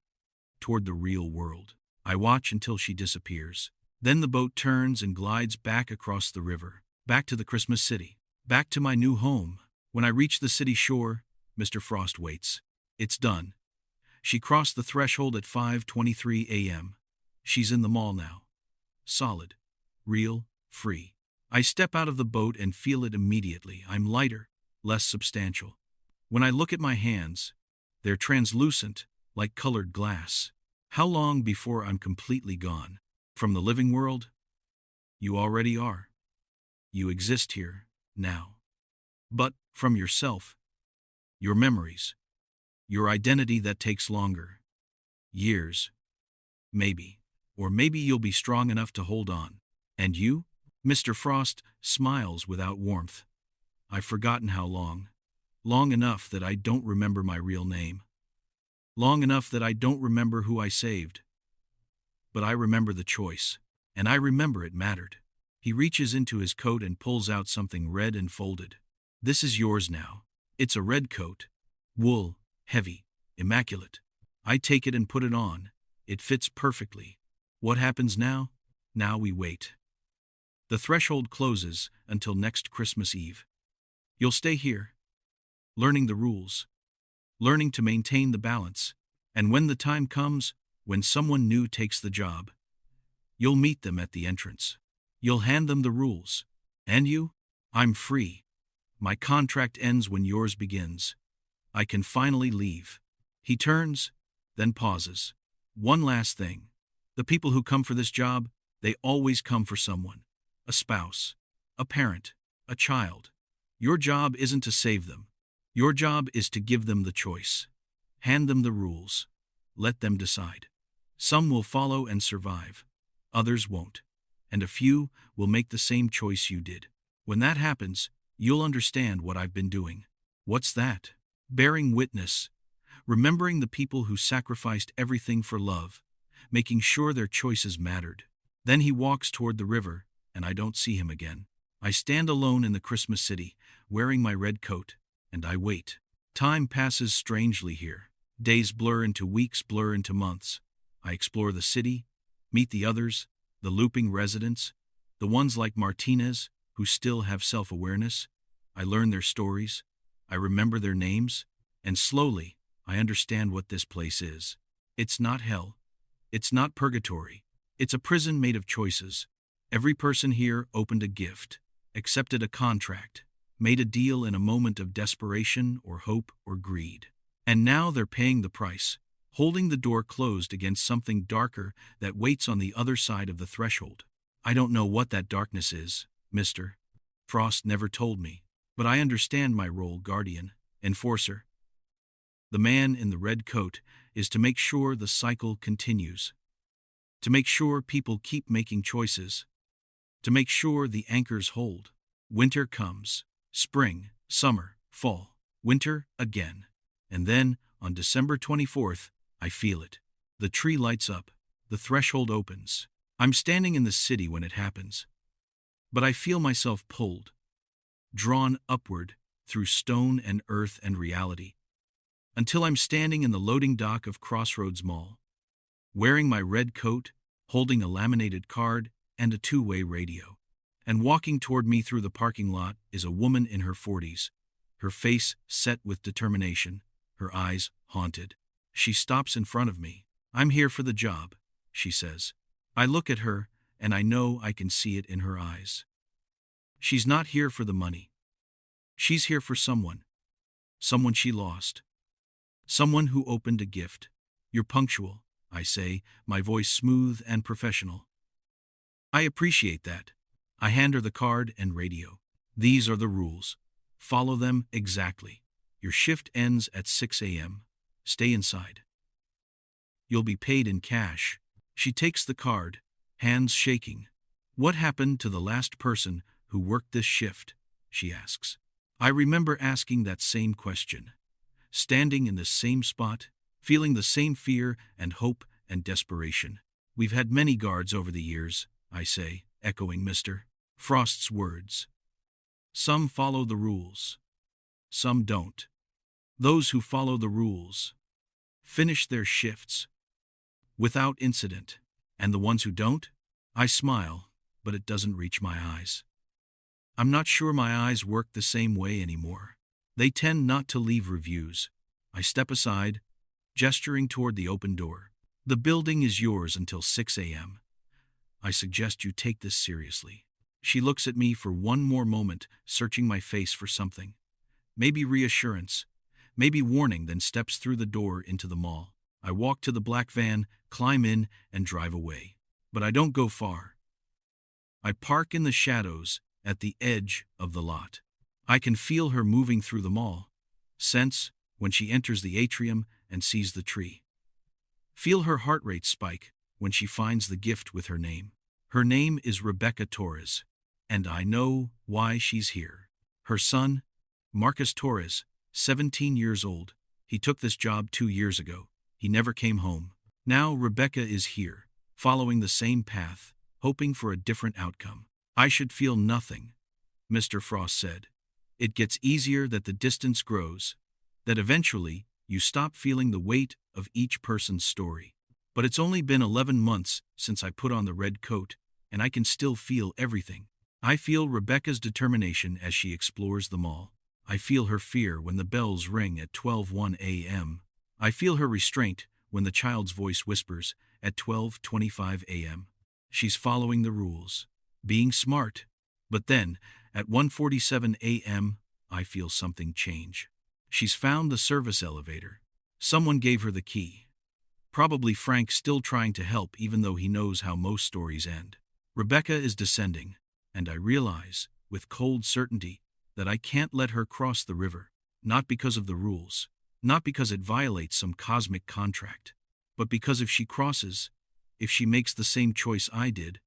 toward the real world. I watch until she disappears. Then the boat turns and glides back across the river, back to the Christmas city, back to my new home. When I reach the city shore, Mr. Frost waits. It's done. She crossed the threshold at 5:23 a.m. She's in the mall now. Solid, real, free. I step out of the boat and feel it immediately. I'm lighter, less substantial. When I look at my hands, they're translucent, like colored glass. How long before I'm completely gone? From the living world? You already are. You exist here, now. But from yourself, your memories, your identity that takes longer. Years. Maybe. Or maybe you'll be strong enough to hold on. And you? Mr. Frost smiles without warmth. I've forgotten how long. Long enough that I don't remember my real name. Long enough that I don't remember who I saved. But I remember the choice. And I remember it mattered. He reaches into his coat and pulls out something red and folded. This is yours now. It's a red coat. Wool, heavy, immaculate. I take it and put it on. It fits perfectly. What happens now? Now we wait. The threshold closes until next Christmas Eve. You'll stay here, learning the rules, learning to maintain the balance, and when the time comes, when someone new takes the job, you'll meet them at the entrance. You'll hand them the rules. And you? I'm free. My contract ends when yours begins. I can finally leave. He turns, then pauses. One last thing. The people who come for this job, they always come for someone. A spouse, a parent, a child. Your job isn't to save them. Your job is to give them the choice. Hand them the rules. Let them decide. Some will follow and survive. Others won't. And a few will make the same choice you did. When that happens, you'll understand what I've been doing. What's that? Bearing witness. Remembering the people who sacrificed everything for love. Making sure their choices mattered. Then he walks toward the river, and I don't see him again. I stand alone in the Christmas city, wearing my red coat, and I wait. Time passes strangely here. Days blur into weeks, blur into months. I explore the city, meet the others, the looping residents, the ones like Martinez, who still have self-awareness. I learn their stories, I remember their names, and slowly, I understand what this place is. It's not hell. It's not purgatory. It's a prison made of choices. Every person here opened a gift, accepted a contract, made a deal in a moment of desperation or hope or greed. And now they're paying the price, holding the door closed against something darker that waits on the other side of the threshold. I don't know what that darkness is, Mr. Frost never told me, but I understand my role, guardian, enforcer. The man in the red coat is to make sure the cycle continues, to make sure people keep making choices, to make sure the anchors hold. Winter comes, spring, summer, fall, winter again. And then, on December 24th, I feel it. The tree lights up, the threshold opens. I'm standing in the city when it happens. But I feel myself pulled, drawn upward through stone and earth and reality, until I'm standing in the loading dock of Crossroads Mall, wearing my red coat, holding a laminated card and a two-way radio. And walking toward me through the parking lot is a woman in her 40s, her face set with determination, her eyes haunted. She stops in front of me. "I'm here for the job," she says. I look at her, and I know I can see it in her eyes. She's not here for the money. She's here for someone she lost. Someone who opened a gift. "You're punctual," I say, my voice smooth and professional. "I appreciate that." I hand her the card and radio. "These are the rules. Follow them exactly. Your shift ends at 6 a.m. Stay inside. You'll be paid in cash." She takes the card, hands shaking. "What happened to the last person who worked this shift?" she asks. I remember asking that same question, standing in the same spot, feeling the same fear and hope and desperation. "We've had many guards over the years," I say, echoing Mr. Frost's words. "Some follow the rules. Some don't. Those who follow the rules finish their shifts without incident. And the ones who don't?" I smile, but it doesn't reach my eyes. I'm not sure my eyes work the same way anymore. They tend not to leave reviews. I step aside, gesturing toward the open door. "The building is yours until 6 a.m. I suggest you take this seriously." She looks at me for one more moment, searching my face for something. Maybe reassurance, maybe warning, then steps through the door into the mall. I walk to the black van, climb in, and drive away. But I don't go far. I park in the shadows at the edge of the lot. I can feel her moving through the mall. Sense when she enters the atrium and sees the tree. Feel her heart rate spike when she finds the gift with her name. Her name is Rebecca Torres, and I know why she's here. Her son, Marcus Torres, 17 years old. He took this job 2 years ago. He never came home. Now Rebecca is here, following the same path, hoping for a different outcome. "I should feel nothing," Mr. Frost said. "It gets easier that the distance grows, that eventually you stop feeling the weight of each person's story. But it's only been 11 months since I put on the red coat, and I can still feel everything. I feel Rebecca's determination as she explores the mall. I feel her fear when the bells ring at 12:01 a.m. I feel her restraint when the child's voice whispers at 12:25 a.m. She's following the rules, being smart. But then, at 1:47 a.m., I feel something change. She's found the service elevator. Someone gave her the key. Probably Frank, still trying to help even though he knows how most stories end. Rebecca is descending, and I realize, with cold certainty, that I can't let her cross the river, not because of the rules, not because it violates some cosmic contract, but because if she crosses, if she makes the same choice I did,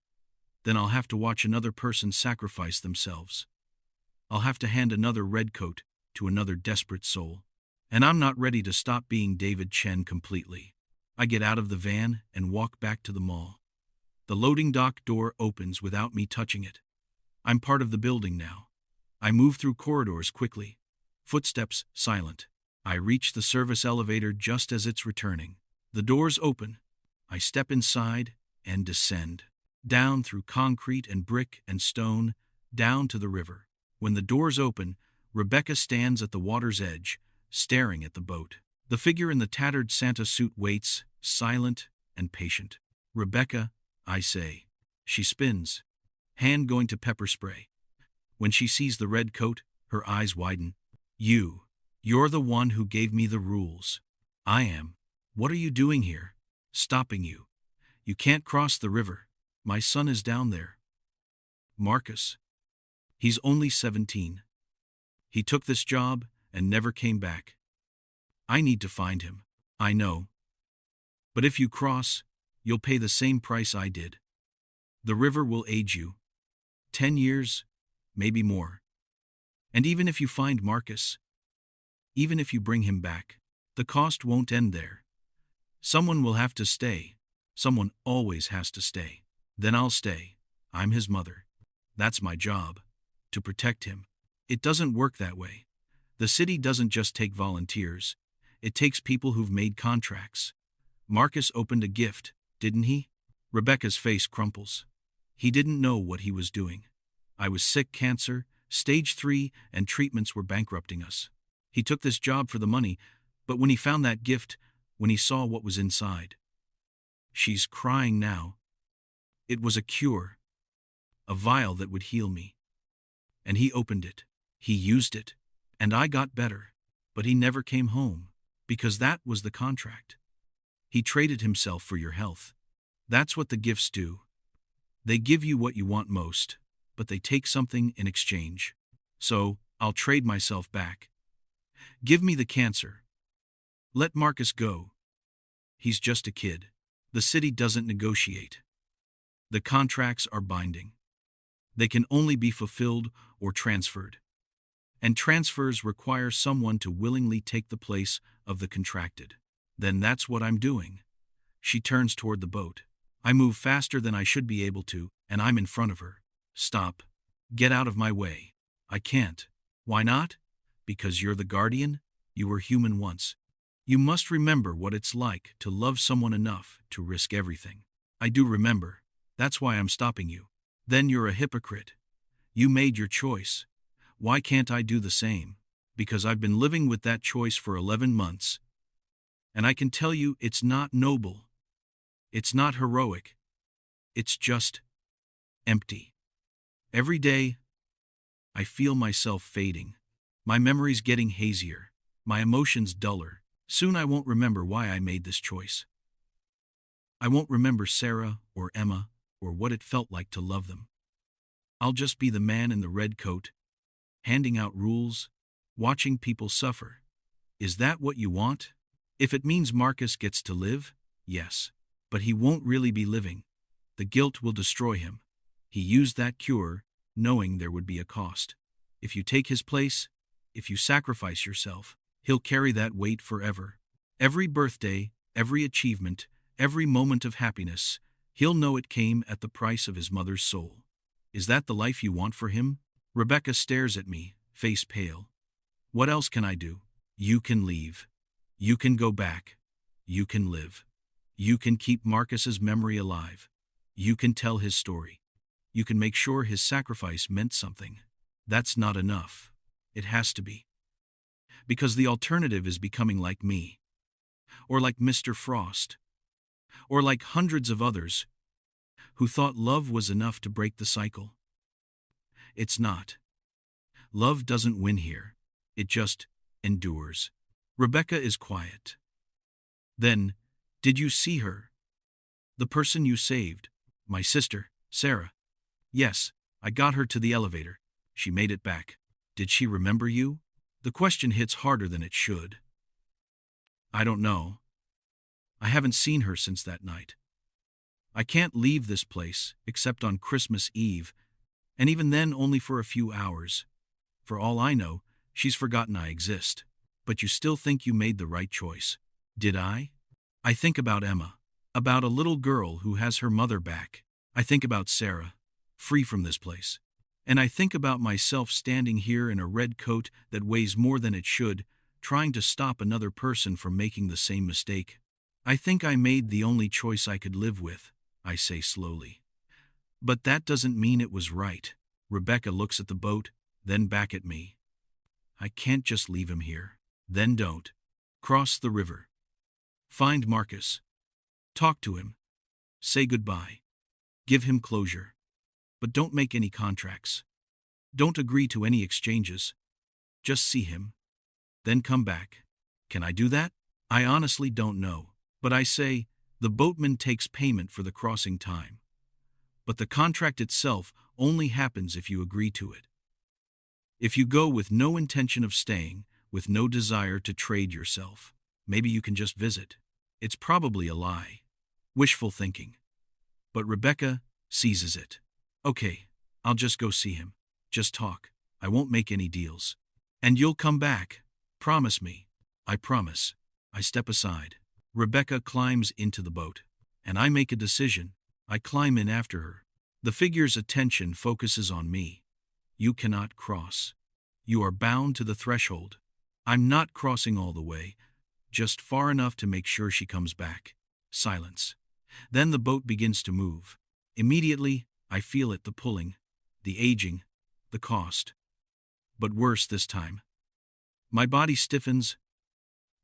then I'll have to watch another person sacrifice themselves. I'll have to hand another red coat to another desperate soul. And I'm not ready to stop being David Chen completely. I get out of the van and walk back to the mall. The loading dock door opens without me touching it. I'm part of the building now. I move through corridors quickly, footsteps silent. I reach the service elevator just as it's returning. The doors open. I step inside and descend. Down through concrete and brick and stone, down to the river. When the doors open, Rebecca stands at the water's edge, staring at the boat. The figure in the tattered Santa suit waits, silent and patient. "Rebecca," I say. She spins, hand going to pepper spray. When she sees the red coat, her eyes widen. You're the one who gave me the rules." "I am." "What are you doing here?" "Stopping you. You can't cross the river. My son is down there." "Marcus. He's only 17. He took this job and never came back." I need to find him. I know. But if you cross, you'll pay the same price I did. The river will age you. 10 years, maybe more. And even if you find Marcus, even if you bring him back, the cost won't end there. Someone will have to stay. Someone always has to stay. Then I'll stay. I'm his mother. That's my job. To protect him. It doesn't work that way. The city doesn't just take volunteers. It takes people who've made contracts. Marcus opened a gift, didn't he? Rebecca's face crumples. He didn't know what he was doing. I was sick, cancer, stage 3, and treatments were bankrupting us. He took this job for the money, but when he found that gift, when he saw what was inside. She's crying now. It was a cure. A vial that would heal me. And he opened it. He used it. And I got better. But he never came home. Because that was the contract. He traded himself for your health. That's what the gifts do. They give you what you want most, but they take something in exchange. So, I'll trade myself back. Give me the cancer. Let Marcus go. He's just a kid. The city doesn't negotiate. The contracts are binding. They can only be fulfilled or transferred. And transfers require someone to willingly take the place of the contracted. Then that's what I'm doing. She turns toward the boat. I move faster than I should be able to, and I'm in front of her. Stop. Get out of my way. I can't. Why not? Because you're the guardian? You were human once. You must remember what it's like to love someone enough to risk everything. I do remember. That's why I'm stopping you. Then you're a hypocrite. You made your choice. Why can't I do the same? Because I've been living with that choice for 11 months. And I can tell you it's not noble. It's not heroic. It's just empty. Every day, I feel myself fading. My memories getting hazier. My emotions duller. Soon I won't remember why I made this choice. I won't remember Sarah or Emma or what it felt like to love them. I'll just be the man in the red coat, handing out rules, watching people suffer. Is that what you want? If it means Marcus gets to live, yes. But he won't really be living. The guilt will destroy him. He used that cure, knowing there would be a cost. If you take his place, if you sacrifice yourself, he'll carry that weight forever. Every birthday, every achievement, every moment of happiness, he'll know it came at the price of his mother's soul. Is that the life you want for him? Rebecca stares at me, face pale. What else can I do? You can leave. You can go back. You can live. You can keep Marcus's memory alive. You can tell his story. You can make sure his sacrifice meant something. That's not enough. It has to be. Because the alternative is becoming like me. Or like Mr. Frost. Or like hundreds of others who thought love was enough to break the cycle. It's not. Love doesn't win here. It just endures. Rebecca is quiet. Then, did you see her? The person you saved, my sister, Sarah. Yes, I got her to the elevator. She made it back. Did she remember you? The question hits harder than it should. I don't know. I haven't seen her since that night. I can't leave this place except on Christmas Eve, and even then only for a few hours. For all I know, she's forgotten I exist. But you still think you made the right choice. Did I? I think about Emma, about a little girl who has her mother back. I think about Sarah, free from this place. And I think about myself standing here in a red coat that weighs more than it should, trying to stop another person from making the same mistake. I think I made the only choice I could live with, I say slowly. But that doesn't mean it was right. Rebecca looks at the boat, then back at me. I can't just leave him here. Then don't. Cross the river. Find Marcus. Talk to him. Say goodbye. Give him closure. But don't make any contracts. Don't agree to any exchanges. Just see him. Then come back. Can I do that? I honestly don't know. But I say, the boatman takes payment for the crossing time. But the contract itself only happens if you agree to it. If you go with no intention of staying, with no desire to trade yourself, Maybe you can just visit. It's probably a lie. Wishful thinking. But Rebecca seizes it. Okay, I'll just go see him. Just talk. I won't make any deals. And you'll come back. Promise me. I promise. I step aside. Rebecca climbs into the boat. And I make a decision. I climb in after her. The figure's attention focuses on me. You cannot cross. You are bound to the threshold. I'm not crossing all the way, just far enough to make sure she comes back. Silence. Then the boat begins to move. Immediately, I feel it, the pulling, the aging, the cost. But worse this time. My body stiffens,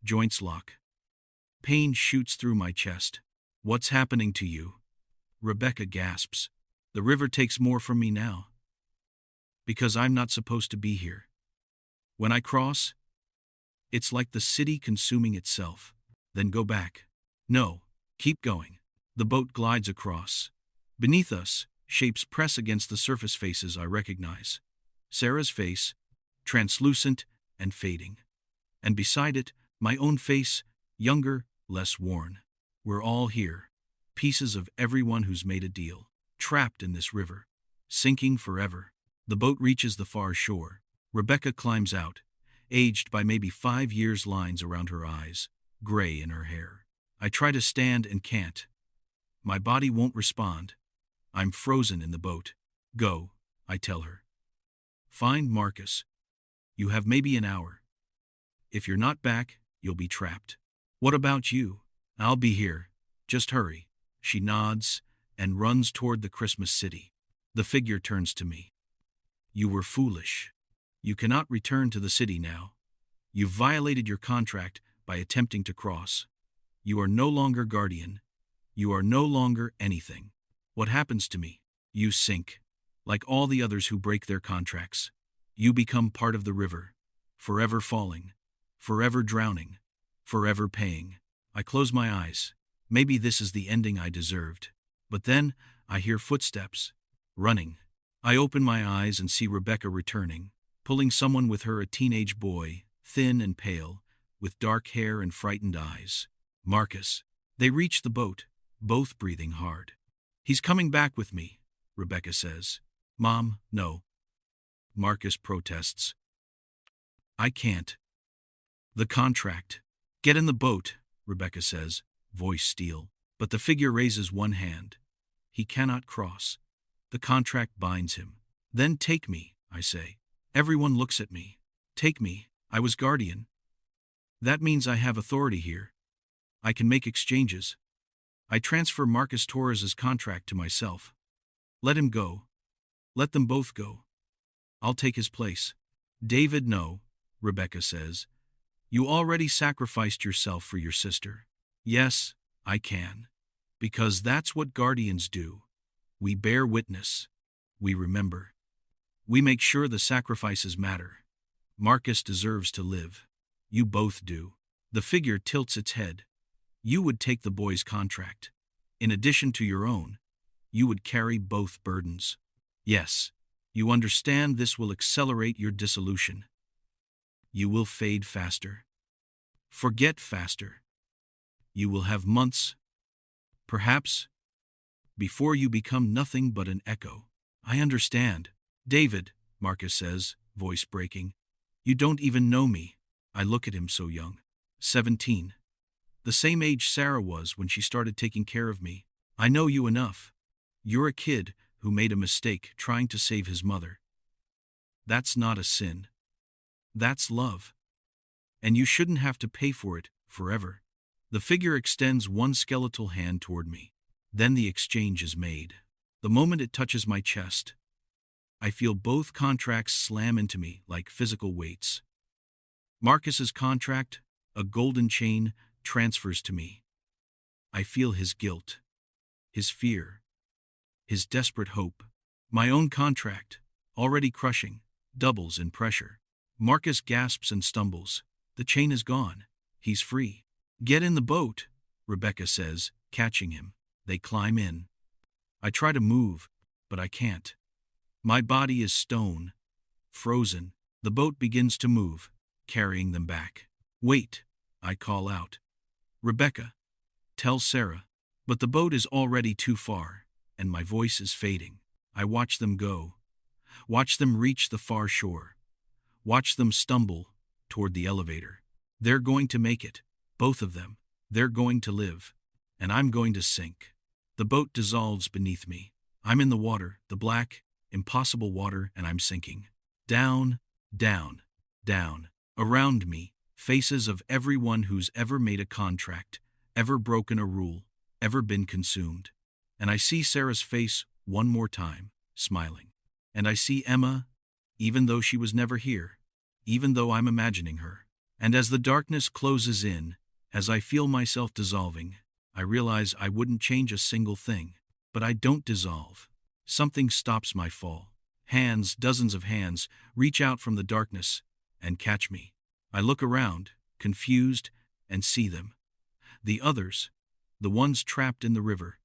joints lock. Pain shoots through my chest. What's happening to you? Rebecca gasps. The river takes more from me now. Because I'm not supposed to be here. When I cross, it's like the city consuming itself. Then go back. No, keep going. The boat glides across. Beneath us, shapes press against the surface. Faces I recognize. Sarah's face, translucent and fading. And beside it, my own face, younger, less worn. We're all here. Pieces of everyone who's made a deal. Trapped in this river. Sinking forever. The boat reaches the far shore. Rebecca climbs out, aged by maybe 5 years, lines around her eyes, gray in her hair. I try to stand and can't. My body won't respond. I'm frozen in the boat. Go, I tell her. Find Marcus. You have maybe an hour. If you're not back, you'll be trapped. What about you? I'll be here. Just hurry. She nods and runs toward the Christmas city. The figure turns to me. You were foolish. You cannot return to the city now. You've violated your contract by attempting to cross. You are no longer guardian. You are no longer anything. What happens to me? You sink. Like all the others who break their contracts. You become part of the river. Forever falling. Forever drowning. Forever paying. I close my eyes. Maybe this is the ending I deserved. But then, I hear footsteps. Running. I open my eyes and see Rebecca returning, pulling someone with her, a teenage boy, thin and pale, with dark hair and frightened eyes. Marcus. They reach the boat, both breathing hard. He's coming back with me, Rebecca says. Mom, no. Marcus protests. I can't. The contract. Get in the boat, Rebecca says, voice steel. But the figure raises one hand. He cannot cross. The contract binds him. Then take me, I say. Everyone looks at me. Take me. I was guardian. That means I have authority here. I can make exchanges. I transfer Marcus Torres's contract to myself. Let him go. Let them both go. I'll take his place. David, no, Rebecca says. You already sacrificed yourself for your sister. Yes, I can. Because that's what guardians do. We bear witness. We remember. We make sure the sacrifices matter. Marcus deserves to live. You both do. The figure tilts its head. You would take the boy's contract. In addition to your own, you would carry both burdens. Yes, you understand this will accelerate your dissolution. You will fade faster. Forget faster. You will have months, perhaps, before you become nothing but an echo. I understand. David, Marcus says, voice breaking. You don't even know me. I look at him, so young. 17. The same age Sarah was when she started taking care of me. I know you enough. You're a kid who made a mistake trying to save his mother. That's not a sin. That's love. And you shouldn't have to pay for it forever. The figure extends one skeletal hand toward me. Then the exchange is made. The moment it touches my chest, I feel both contracts slam into me like physical weights. Marcus's contract, a golden chain, transfers to me. I feel his guilt, his fear, his desperate hope. My own contract, already crushing, doubles in pressure. Marcus gasps and stumbles. The chain is gone. He's free. Get in the boat, Rebecca says, catching him. They climb in. I try to move, but I can't. My body is stone, frozen. The boat begins to move, carrying them back. Wait, I call out. Rebecca, tell Sarah. But the boat is already too far, and my voice is fading. I watch them go. Watch them reach the far shore. Watch them stumble toward the elevator. They're going to make it, both of them. They're going to live, and I'm going to sink. The boat dissolves beneath me. I'm in the water, the black, impossible water, and I'm sinking. Down, down, down. Around me, faces of everyone who's ever made a contract, ever broken a rule, ever been consumed. And I see Sarah's face one more time, smiling. And I see Emma, even though she was never here, even though I'm imagining her. And as the darkness closes in, as I feel myself dissolving, I realize I wouldn't change a single thing. But I don't dissolve. Something stops my fall. Hands, dozens of hands, reach out from the darkness and catch me. I look around, confused, and see them. The others, the ones trapped in the river,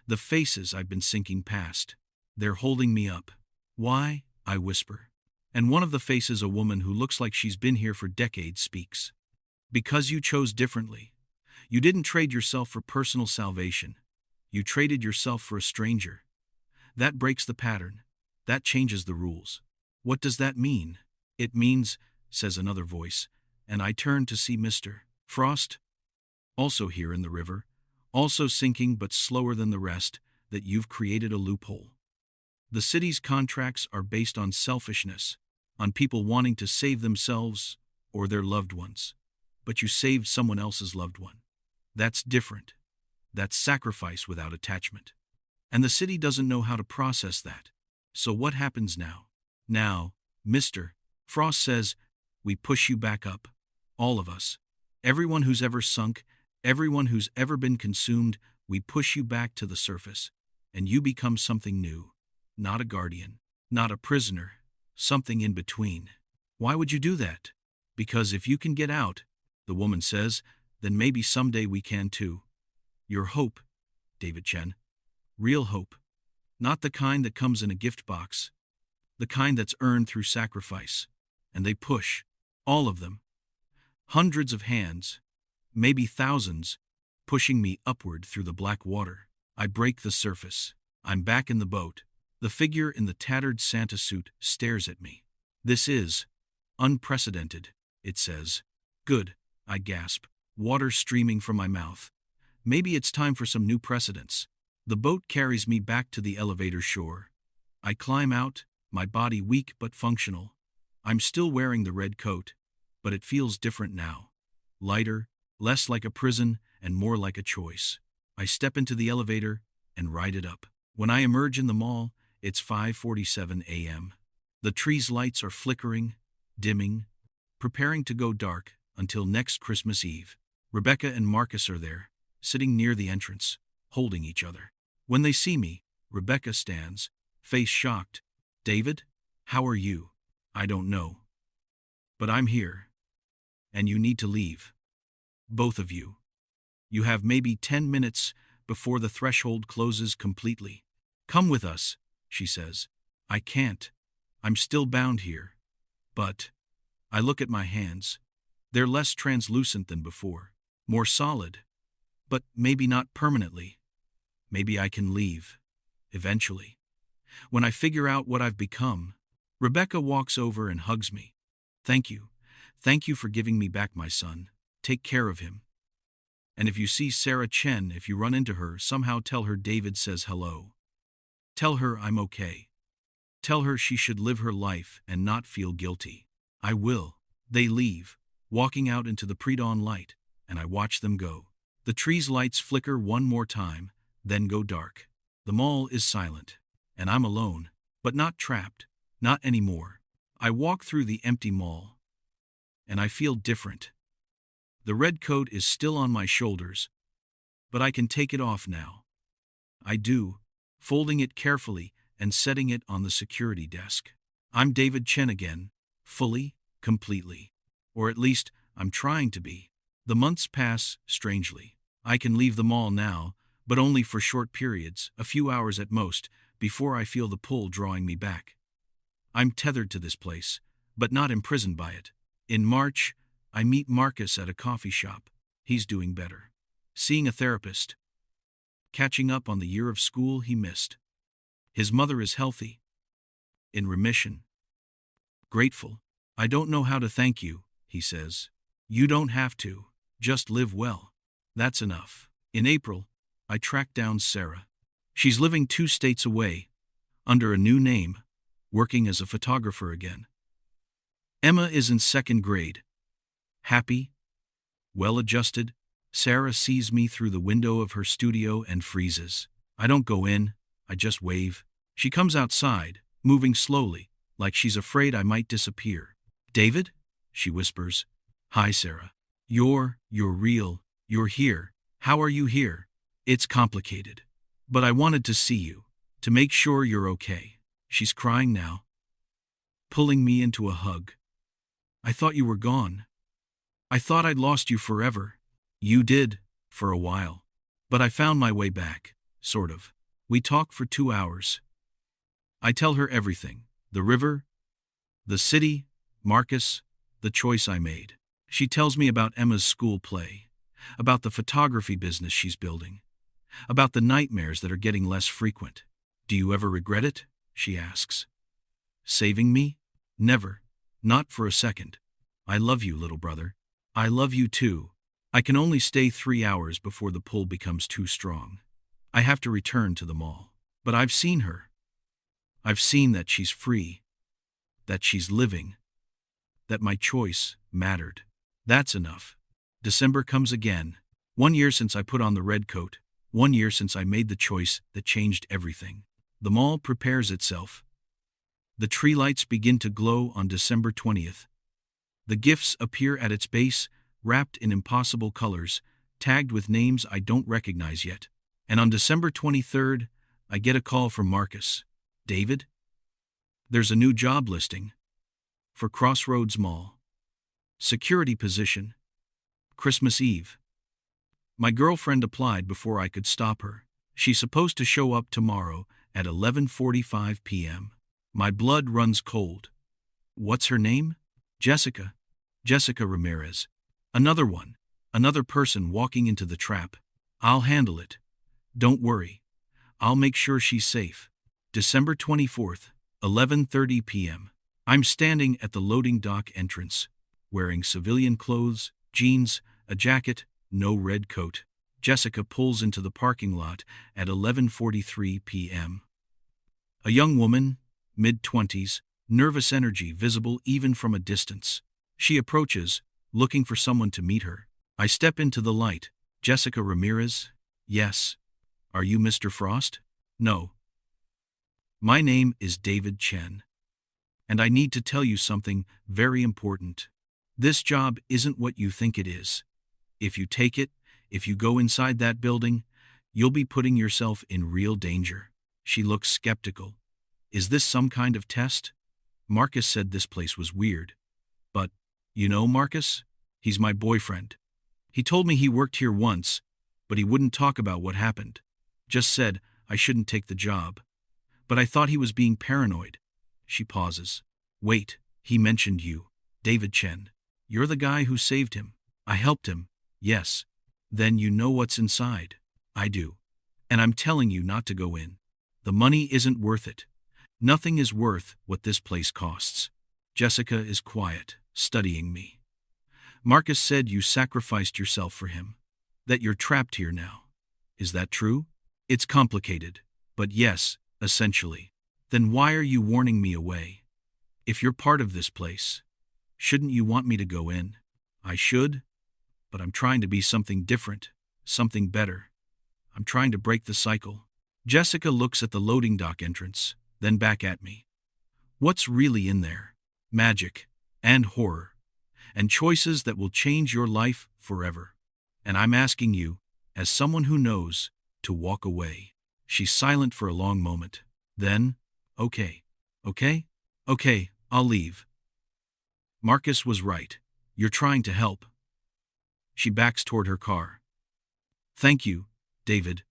the faces I've been sinking past. They're holding me up. Why? I whisper. And one of the faces, a woman who looks like she's been here for decades, speaks. Because you chose differently. You didn't trade yourself for personal salvation. You traded yourself for a stranger. That breaks the pattern. That changes the rules. What does that mean? It means, says another voice, and I turn to see Mr. Frost, also here in the river, also sinking but slower than the rest, that you've created a loophole. The city's contracts are based on selfishness, on people wanting to save themselves or their loved ones. But you saved someone else's loved one. That's different. That's sacrifice without attachment. And the city doesn't know how to process that. So what happens now? Now, Mr. Frost says, we push you back up. All of us. Everyone who's ever sunk, everyone who's ever been consumed, we push you back to the surface. And you become something new. Not a guardian. Not a prisoner. Something in between. Why would you do that? Because if you can get out, the woman says, then maybe someday we can too. Your hope, David Chen. Real hope. Not the kind that comes in a gift box. The kind that's earned through sacrifice. And they push. All of them. Hundreds of hands. Maybe thousands. Pushing me upward through the black water. I break the surface. I'm back in the boat. The figure in the tattered Santa suit stares at me. This is unprecedented, it says. Good, I gasp, water streaming from my mouth. Maybe it's time for some new precedents. The boat carries me back to the elevator shore. I climb out, my body weak but functional. I'm still wearing the red coat, but it feels different now. Lighter, less like a prison, and more like a choice. I step into the elevator and ride it up. When I emerge in the mall, it's 5:47 a.m. The trees' lights are flickering, dimming, preparing to go dark until next Christmas Eve. Rebecca and Marcus are there, sitting near the entrance, holding each other. When they see me, Rebecca stands, face shocked. David, how are you? I don't know. But I'm here. And you need to leave. Both of you. You have maybe 10 minutes before the threshold closes completely. Come with us, she says. I can't. I'm still bound here. But I look at my hands. They're less translucent than before, more solid. But maybe not permanently. Maybe I can leave. Eventually. When I figure out what I've become, Rebecca walks over and hugs me. Thank you. Thank you for giving me back my son. Take care of him. And if you see Sarah Chen, if you run into her, somehow tell her David says hello. Tell her I'm okay. Tell her she should live her life and not feel guilty. I will. They leave, walking out into the pre-dawn light, and I watch them go. The trees' lights flicker one more time, then go dark. The mall is silent, and I'm alone, but not trapped, not anymore. I walk through the empty mall, and I feel different. The red coat is still on my shoulders, but I can take it off now. I do, folding it carefully and setting it on the security desk. I'm David Chen again, fully, completely. Or at least, I'm trying to be. The months pass, strangely. I can leave the mall now, but only for short periods, a few hours at most, before I feel the pull drawing me back. I'm tethered to this place, but not imprisoned by it. In March, I meet Marcus at a coffee shop. He's doing better. Seeing a therapist. Catching up on the year of school he missed. His mother is healthy. In remission. Grateful. I don't know how to thank you, he says. You don't have to. Just live well. That's enough. In April, I track down Sarah. She's living 2 states away, under a new name, working as a photographer again. Emma is in 2nd grade. Happy, well-adjusted. Sarah sees me through the window of her studio and freezes. I don't go in, I just wave. She comes outside, moving slowly, like she's afraid I might disappear. David? She whispers. Hi, Sarah. You're real. You're here. How are you here? It's complicated. But I wanted to see you, to make sure you're okay. She's crying now, pulling me into a hug. I thought you were gone. I thought I'd lost you forever. You did, for a while. But I found my way back, sort of. We talk for 2 hours. I tell her everything. The river, the city, Marcus, the choice I made. She tells me about Emma's school play, about the photography business she's building, about the nightmares that are getting less frequent. Do you ever regret it? She asks. Saving me? Never. Not for a second. I love you, little brother. I love you too. I can only stay 3 hours before the pull becomes too strong. I have to return to the mall. But I've seen her. I've seen that she's free, that she's living, that my choice mattered. That's enough. December comes again. 1 year since I put on the red coat. 1 year since I made the choice that changed everything. The mall prepares itself. The tree lights begin to glow on December 20th. The gifts appear at its base, wrapped in impossible colors, tagged with names I don't recognize yet. And on December 23rd, I get a call from Marcus. David? There's a new job listing. For Crossroads Mall. Security position. Christmas Eve. My girlfriend applied before I could stop her. She's supposed to show up tomorrow at 11:45 p.m. My blood runs cold. What's her name? Jessica. Jessica Ramirez. Another one. Another person walking into the trap. I'll handle it. Don't worry. I'll make sure she's safe. December 24th, 11:30 p.m. I'm standing at the loading dock entrance, wearing civilian clothes, jeans, a jacket, no red coat. Jessica pulls into the parking lot at 11:43 p.m. A young woman, mid-20s, nervous energy visible even from a distance. She approaches, looking for someone to meet her. I step into the light. Jessica Ramirez? Yes. Are you Mr. Frost? No. My name is David Chen. And I need to tell you something very important. This job isn't what you think it is. If you take it, if you go inside that building, you'll be putting yourself in real danger. She looks skeptical. Is this some kind of test? Marcus said this place was weird. But, you know Marcus? He's my boyfriend. He told me he worked here once, but he wouldn't talk about what happened. Just said I shouldn't take the job. But I thought he was being paranoid. She pauses. Wait, he mentioned you. David Chen. You're the guy who saved him. I helped him. Yes. Then you know what's inside. I do. And I'm telling you not to go in. The money isn't worth it. Nothing is worth what this place costs. Jessica is quiet, studying me. Marcus said you sacrificed yourself for him. That you're trapped here now. Is that true? It's complicated. But yes, essentially. Then why are you warning me away? If you're part of this place, shouldn't you want me to go in? I should, but I'm trying to be something different, something better. I'm trying to break the cycle. Jessica looks at the loading dock entrance, then back at me. What's really in there? Magic, and horror, and choices that will change your life forever. And I'm asking you, as someone who knows, to walk away. She's silent for a long moment. Then, okay, I'll leave. Marcus was right. You're trying to help. She backs toward her car. Thank you, David.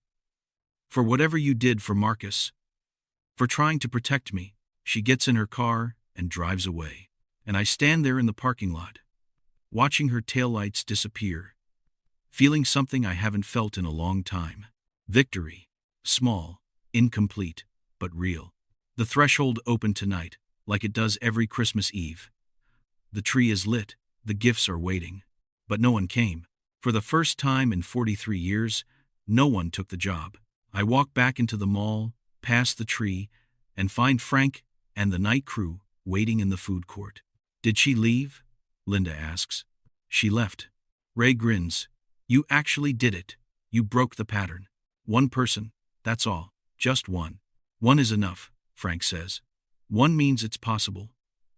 For whatever you did for Marcus. For trying to protect me. She gets in her car and drives away. And I stand there in the parking lot. watching her taillights disappear, feeling something I haven't felt in a long time. Victory. Small, incomplete, but real. The threshold opened tonight, like it does every Christmas Eve. The tree is lit, the gifts are waiting. But no one came. For the first time in 43 years, no one took the job. I walk back into the mall, past the tree, and find Frank and the night crew waiting in the food court. Did she leave? Linda asks. She left. Ray grins. You actually did it. You broke the pattern. One person, that's all. Just one. One is enough, Frank says. One means it's possible.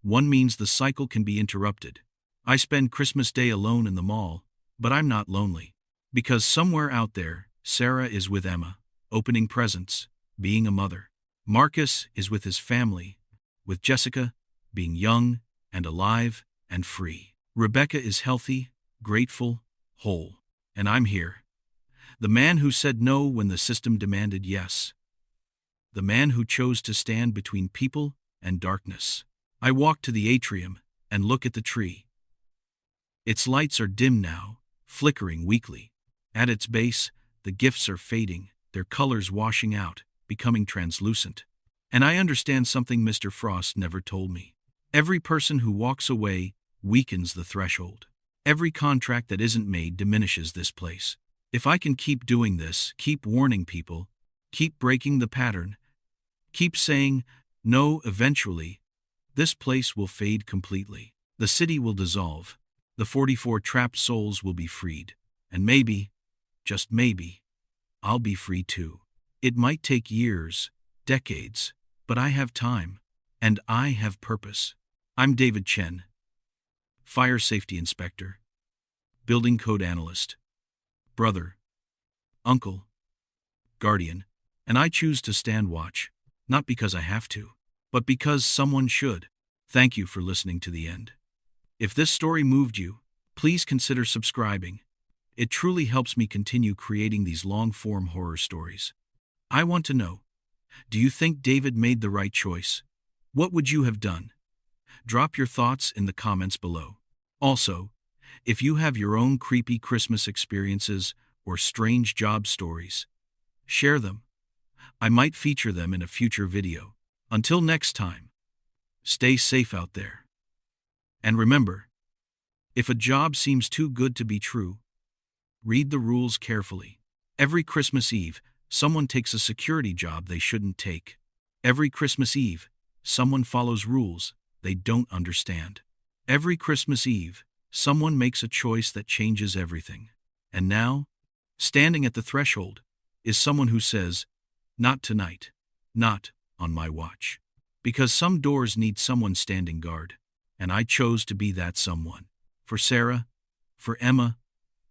One means the cycle can be interrupted. I spend Christmas Day alone in the mall, but I'm not lonely. Because somewhere out there, Sarah is with Emma, opening presents, being a mother. Marcus is with his family, with Jessica, being young and alive and free. Rebecca is healthy, grateful, whole. And I'm here. The man who said no when the system demanded yes. The man who chose to stand between people and darkness. I walk to the atrium and look at the tree. Its lights are dim now, flickering weakly. At its base, the gifts are fading, their colors washing out, becoming translucent. And I understand something Mr. Frost never told me. Every person who walks away weakens the threshold. Every contract that isn't made diminishes this place. If I can keep doing this, keep warning people, keep breaking the pattern, keep saying, no, eventually, this place will fade completely. The city will dissolve. The 44 trapped souls will be freed. And maybe, just maybe, I'll be free too. It might take years, decades, but I have time. And I have purpose. I'm David Chen, Fire Safety Inspector, Building Code Analyst, brother, uncle, guardian, and I choose to stand watch, not because I have to, but because someone should. Thank you for listening to the end. If this story moved you, please consider subscribing. It truly helps me continue creating these long-form horror stories. I want to know, do you think David made the right choice? What would you have done? Drop your thoughts in the comments below. Also, if you have your own creepy Christmas experiences or strange job stories, share them. I might feature them in a future video. Until next time, stay safe out there. And remember, if a job seems too good to be true, read the rules carefully. Every Christmas Eve, someone takes a security job they shouldn't take. Every Christmas Eve, someone follows rules they don't understand. Every Christmas Eve, someone makes a choice that changes everything. And now, standing at the threshold, is someone who says, not tonight, not on my watch. Because some doors need someone standing guard, and I chose to be that someone. For Sarah, for Emma,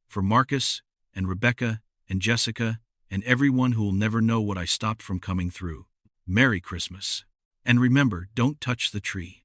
for Marcus, and Rebecca, and Jessica, and everyone who will never know what I stopped from coming through. Merry Christmas. And remember, don't touch the tree.